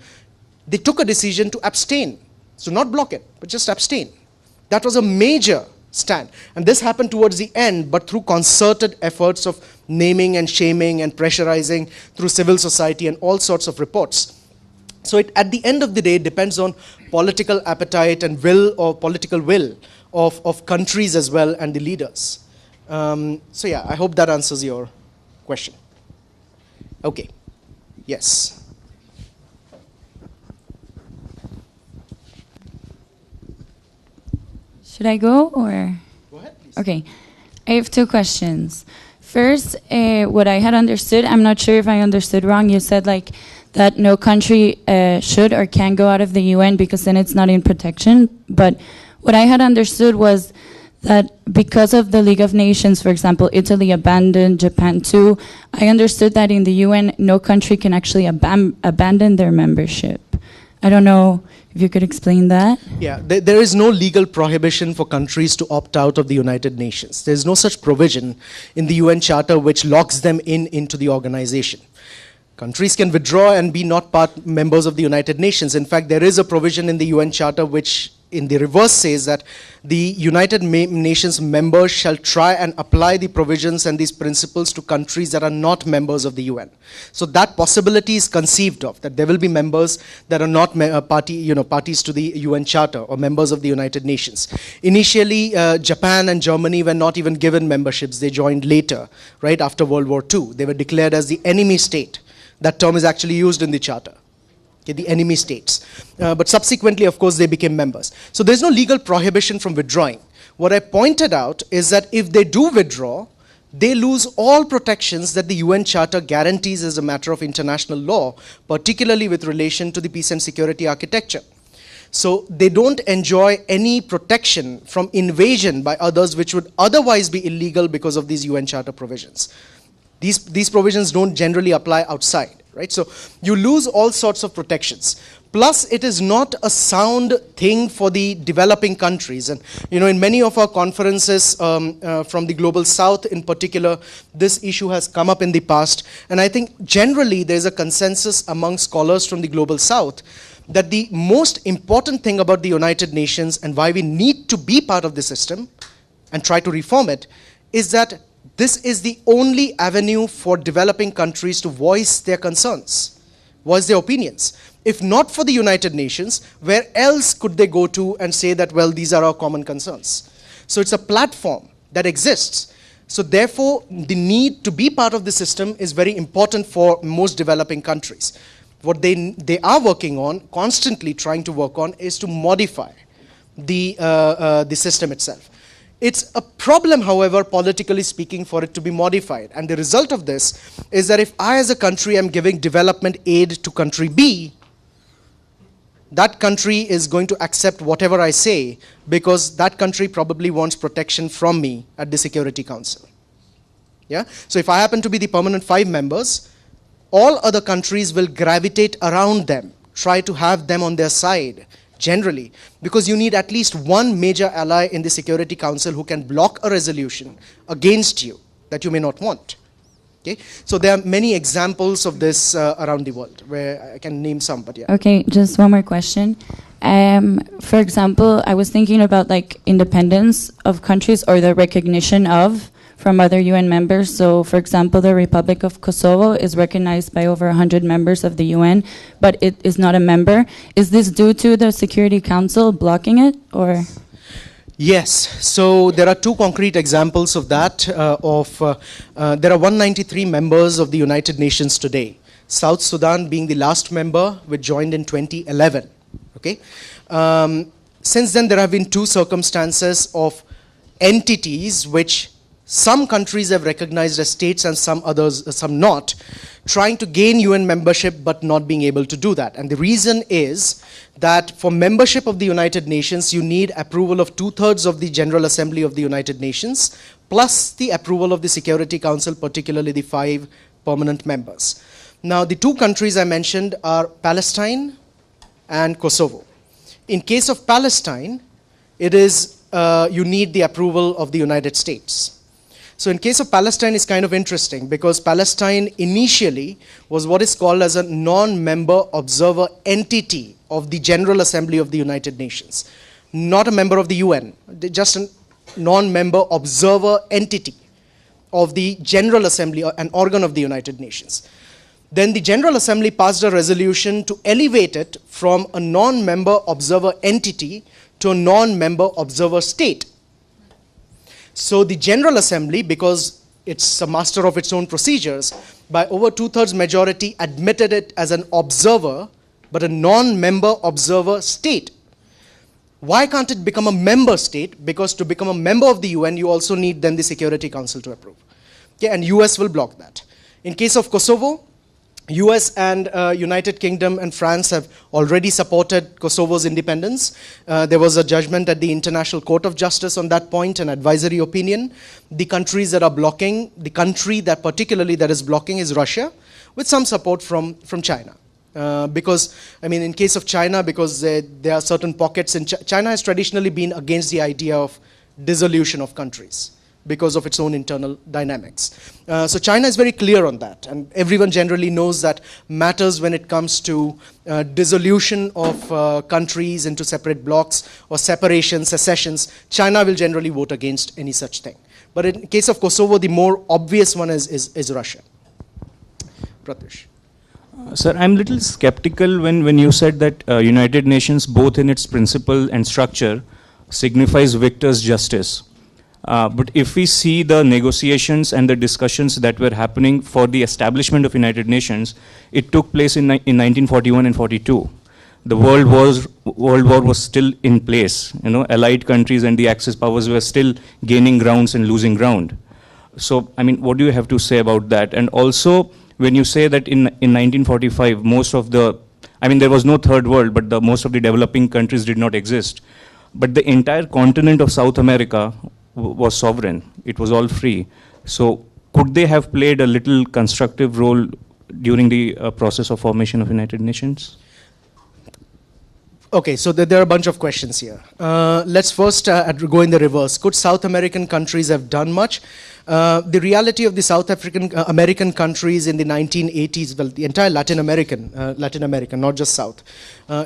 they took a decision to abstain. So not block it, but just abstain. That was a major stand. And this happened towards the end, but through concerted efforts of naming and shaming and pressurizing through civil society and all sorts of reports. So at the end of the day, it depends on political appetite and will or political will of countries as well and the leaders. So yeah, I hope that answers your question. Okay. Yes. Should I go or? Go ahead, please. Okay. I have two questions. First, what I had understood, I'm not sure if I understood wrong. You said like that no country should or can go out of the UN because then it's not in protection. But what I had understood was that because of the League of Nations, for example, Italy abandoned, Japan too, I understood that in the UN, no country can actually abandon their membership. I don't know if you could explain that. Yeah, there is no legal prohibition for countries to opt out of the United Nations. There is no such provision in the UN Charter which locks them into the organization. Countries can withdraw and be not members of the United Nations. In fact, there is a provision in the UN Charter which in the reverse says that the United Nations members shall try and apply the provisions and these principles to countries that are not members of the UN. So that possibility is conceived of, that there will be members that are not parties to the UN Charter or members of the United Nations. Initially, Japan and Germany were not even given memberships. They joined later, right after World War II. They were declared as the enemy state. That term is actually used in the Charter. The enemy states. But subsequently, of course, they became members. So there's no legal prohibition from withdrawing. What I pointed out is that if they do withdraw, they lose all protections that the UN Charter guarantees as a matter of international law, particularly with relation to the peace and security architecture. So they don't enjoy any protection from invasion by others which would otherwise be illegal because of these UN Charter provisions. These provisions don't generally apply outside. Right? So you lose all sorts of protections. Plus, it is not a sound thing for the developing countries. And in many of our conferences from the Global South in particular, this issue has come up in the past. And I think generally there's a consensus among scholars from the Global South that the most important thing about the United Nations and why we need to be part of the system and try to reform it is that this is the only avenue for developing countries to voice their concerns, voice their opinions. If not for the United Nations, where else could they go to and say that, well, these are our common concerns? So it's a platform that exists. So therefore, the need to be part of the system is very important for most developing countries. What they are working on, constantly trying to work on, is to modify the system itself. It's a problem, however, politically speaking, for it to be modified. And the result of this is that if I as a country am giving development aid to country B, that country is going to accept whatever I say because that country probably wants protection from me at the Security Council. Yeah? So if I happen to be the permanent 5 members, all other countries will gravitate around them, try to have them on their side, generally, because you need at least one major ally in the Security Council who can block a resolution against you that you may not want. Okay? So there are many examples of this around the world, where I can name some, but yeah. Okay, just one more question. For example, I was thinking about like independence of countries or the recognition of from other UN members. So, for example, the Republic of Kosovo is recognized by over 100 members of the UN, but it is not a member. Is this due to the Security Council blocking it, or? Yes. So there are 2 concrete examples of that. There are 193 members of the United Nations today. South Sudan being the last member, which joined in 2011. Okay. Since then, there have been 2 circumstances of entities which some countries have recognized as states and some others, some not, trying to gain UN membership but not being able to do that. And the reason is that for membership of the United Nations, you need approval of 2/3 of the General Assembly of the United Nations, plus the approval of the Security Council, particularly the 5 permanent members. Now, the 2 countries I mentioned are Palestine and Kosovo. In case of Palestine, it is you need the approval of the United States. So in case of Palestine, it's kind of interesting because Palestine initially was what is called as a non-member observer entity of the General Assembly of the United Nations. Not a member of the UN, just a non-member observer entity of the General Assembly, an organ of the United Nations. Then the General Assembly passed a resolution to elevate it from a non-member observer entity to a non-member observer state. So the General Assembly, because it's a master of its own procedures, by over 2/3 majority admitted it as an observer, but a non-member observer state. Why can't it become a member state? Because to become a member of the UN, you also need then the Security Council to approve. Okay, and US will block that. In case of Kosovo, US and United Kingdom and France have already supported Kosovo's independence. There was a judgment at the International Court of Justice on that point, an advisory opinion. The countries that are blocking, the country that particularly that is blocking is Russia, with some support from China. Because, I mean, in case of China, because there are certain pockets in China has traditionally been against the idea of dissolution of countries because of its own internal dynamics. So China is very clear on that, and everyone generally knows that matters when it comes to dissolution of countries into separate blocks or separation, secessions. China will generally vote against any such thing. But in case of Kosovo, the more obvious one is Russia. Pratyush. Sir, I'm a little skeptical when you said that United Nations, both in its principle and structure, signifies victor's justice. But if we see the negotiations and the discussions that were happening for the establishment of United Nations, it took place in 1941 and 42. The World War was still in place. You know, allied countries and the Axis powers were still gaining grounds and losing ground. So, I mean, what do you have to say about that? And also, when you say that in 1945, most of the, I mean, there was no third world, but most of the developing countries did not exist. But the entire continent of South America was sovereign. It was all free. So could they have played a little constructive role during the process of formation of United Nations? Okay, so there are a bunch of questions here. Let's first go in the reverse. Could South American countries have done much? The reality of the South American countries in the 1980s, well, the entire Latin America, not just South,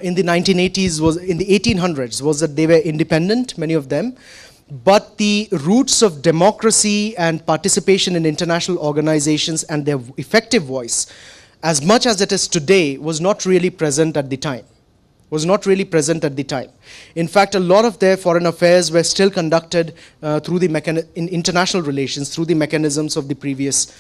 in the 1980s in the 1800s was that they were independent, many of them, but the roots of democracy and participation in international organizations and their effective voice, as much as it is today, was not really present at the time. In fact, a lot of their foreign affairs were still conducted through in international relations, through the mechanisms of the previous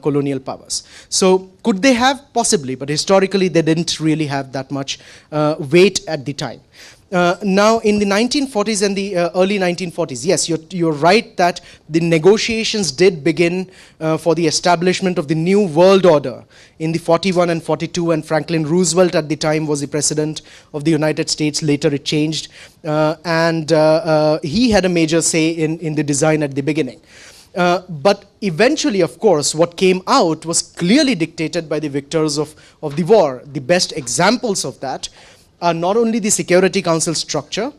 colonial powers. So could they have? Possibly, but historically they didn't really have that much weight at the time. Now, in the 1940s and the early 1940s, yes, you're right that the negotiations did begin for the establishment of the new world order in the 41 and 42, and Franklin Roosevelt at the time was the president of the United States. Later it changed, and he had a major say in the design at the beginning. But eventually, of course, what came out was clearly dictated by the victors of the war. The best examples of that are not only the Security Council structure,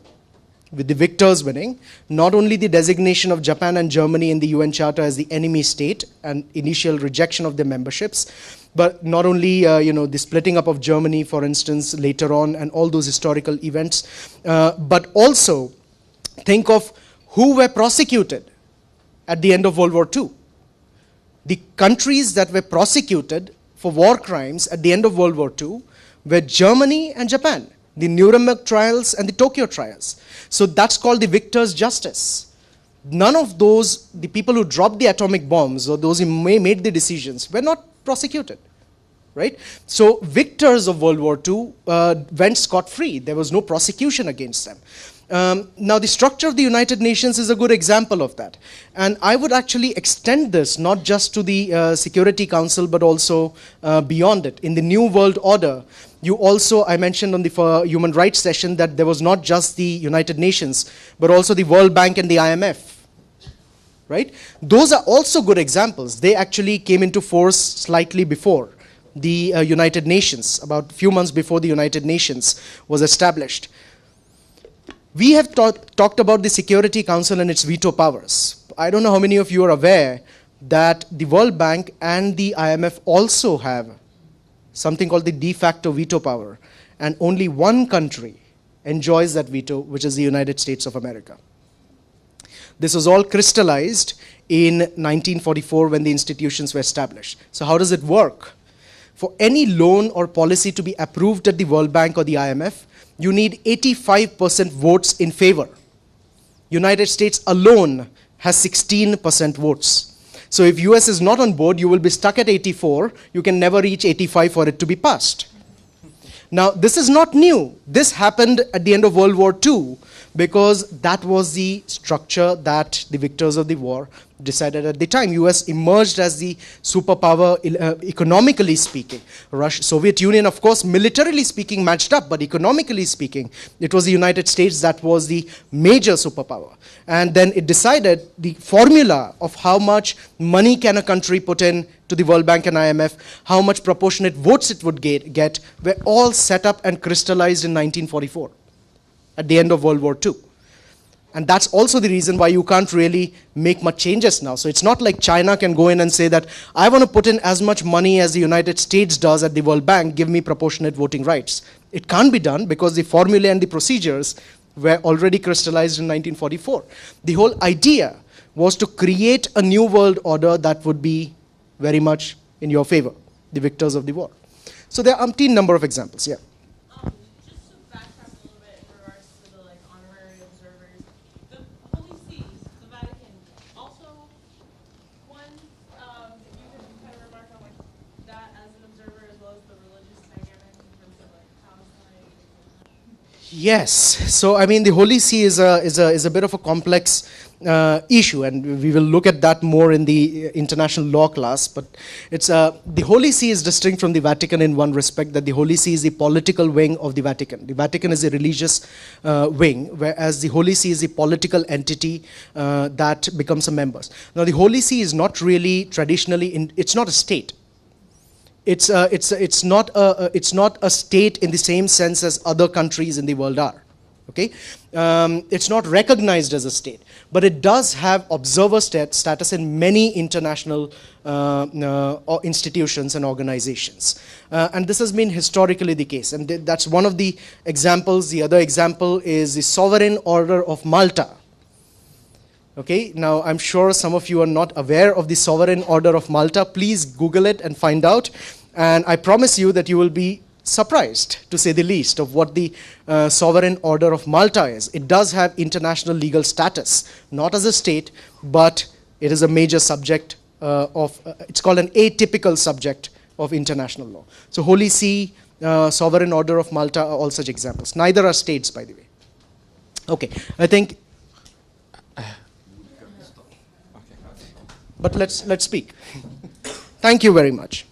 with the victors winning, not only the designation of Japan and Germany in the UN Charter as the enemy state and initial rejection of their memberships, but not only the splitting up of Germany, for instance, later on, and all those historical events, but also think of who were prosecuted at the end of World War II. The countries that were prosecuted for war crimes at the end of World War II were Germany and Japan, the Nuremberg trials and the Tokyo trials. So that's called the victor's justice. None of those, the people who dropped the atomic bombs or those who made the decisions, were not prosecuted, right? So victors of World War II went scot-free. There was no prosecution against them. Now, the structure of the United Nations is a good example of that. And I would actually extend this not just to the Security Council, but also beyond it. In the New World Order, you also, I mentioned on the human rights session that there was not just the United Nations, but also the World Bank and the IMF. Right? Those are also good examples. They actually came into force slightly before the United Nations, about a few months before the United Nations was established. We have talked about the Security Council and its veto powers. I don't know how many of you are aware that the World Bank and the IMF also have something called the de facto veto power, and only one country enjoys that veto, which is the United States of America. This was all crystallized in 1944 when the institutions were established. So how does it work? For any loan or policy to be approved at the World Bank or the IMF, you need 85% votes in favor. United States alone has 16% votes. So if US is not on board, you will be stuck at 84. You can never reach 85 for it to be passed. Now, this is not new. This happened at the end of World War II because that was the structure that the victors of the war decided at the time. US emerged as the superpower economically speaking. Soviet Union, of course, militarily speaking matched up, but economically speaking, it was the United States that was the major superpower. And then it decided the formula of how much money can a country put in to the World Bank and IMF, how much proportionate votes it would get, were all set up and crystallized in 1944 at the end of World War II. And that's also the reason why you can't really make much changes now. So it's not like China can go in and say that, I want to put in as much money as the United States does at the World Bank, give me proportionate voting rights. It can't be done because the formula and the procedures were already crystallized in 1944. The whole idea was to create a new world order that would be very much in your favor, the victors of the war. So there are umpteen number of examples, yeah. Just to backtrack a little bit in regards to the honorary observers, the Holy See, the Vatican, also one, if you could kind of remark on that as an observer as well as the religious dynamic in terms of Palestine. Yes. So I mean, the Holy See is a bit of a complex issue, and we will look at that more in the international law class. But it's the Holy See is distinct from the Vatican in one respect, that the Holy See is the political wing of the Vatican. The Vatican is a religious wing, whereas the Holy See is the political entity that becomes a member. Now, the Holy See is not really traditionally it's not a state. It's not a state in the same sense as other countries in the world are. Okay, it's not recognized as a state, but it does have observer status in many international institutions and organizations, and this has been historically the case. And that's one of the examples. The other example is the Sovereign Order of Malta. Okay, now I'm sure some of you are not aware of the Sovereign Order of Malta. Please Google it and find out. And I promise you that you will be surprised, to say the least, of what the Sovereign Order of Malta is. It does have international legal status, not as a state, but it is a major subject it's called an atypical subject of international law. So Holy See, Sovereign Order of Malta are all such examples. Neither are states, by the way. Okay, I think, but let's speak. Thank you very much.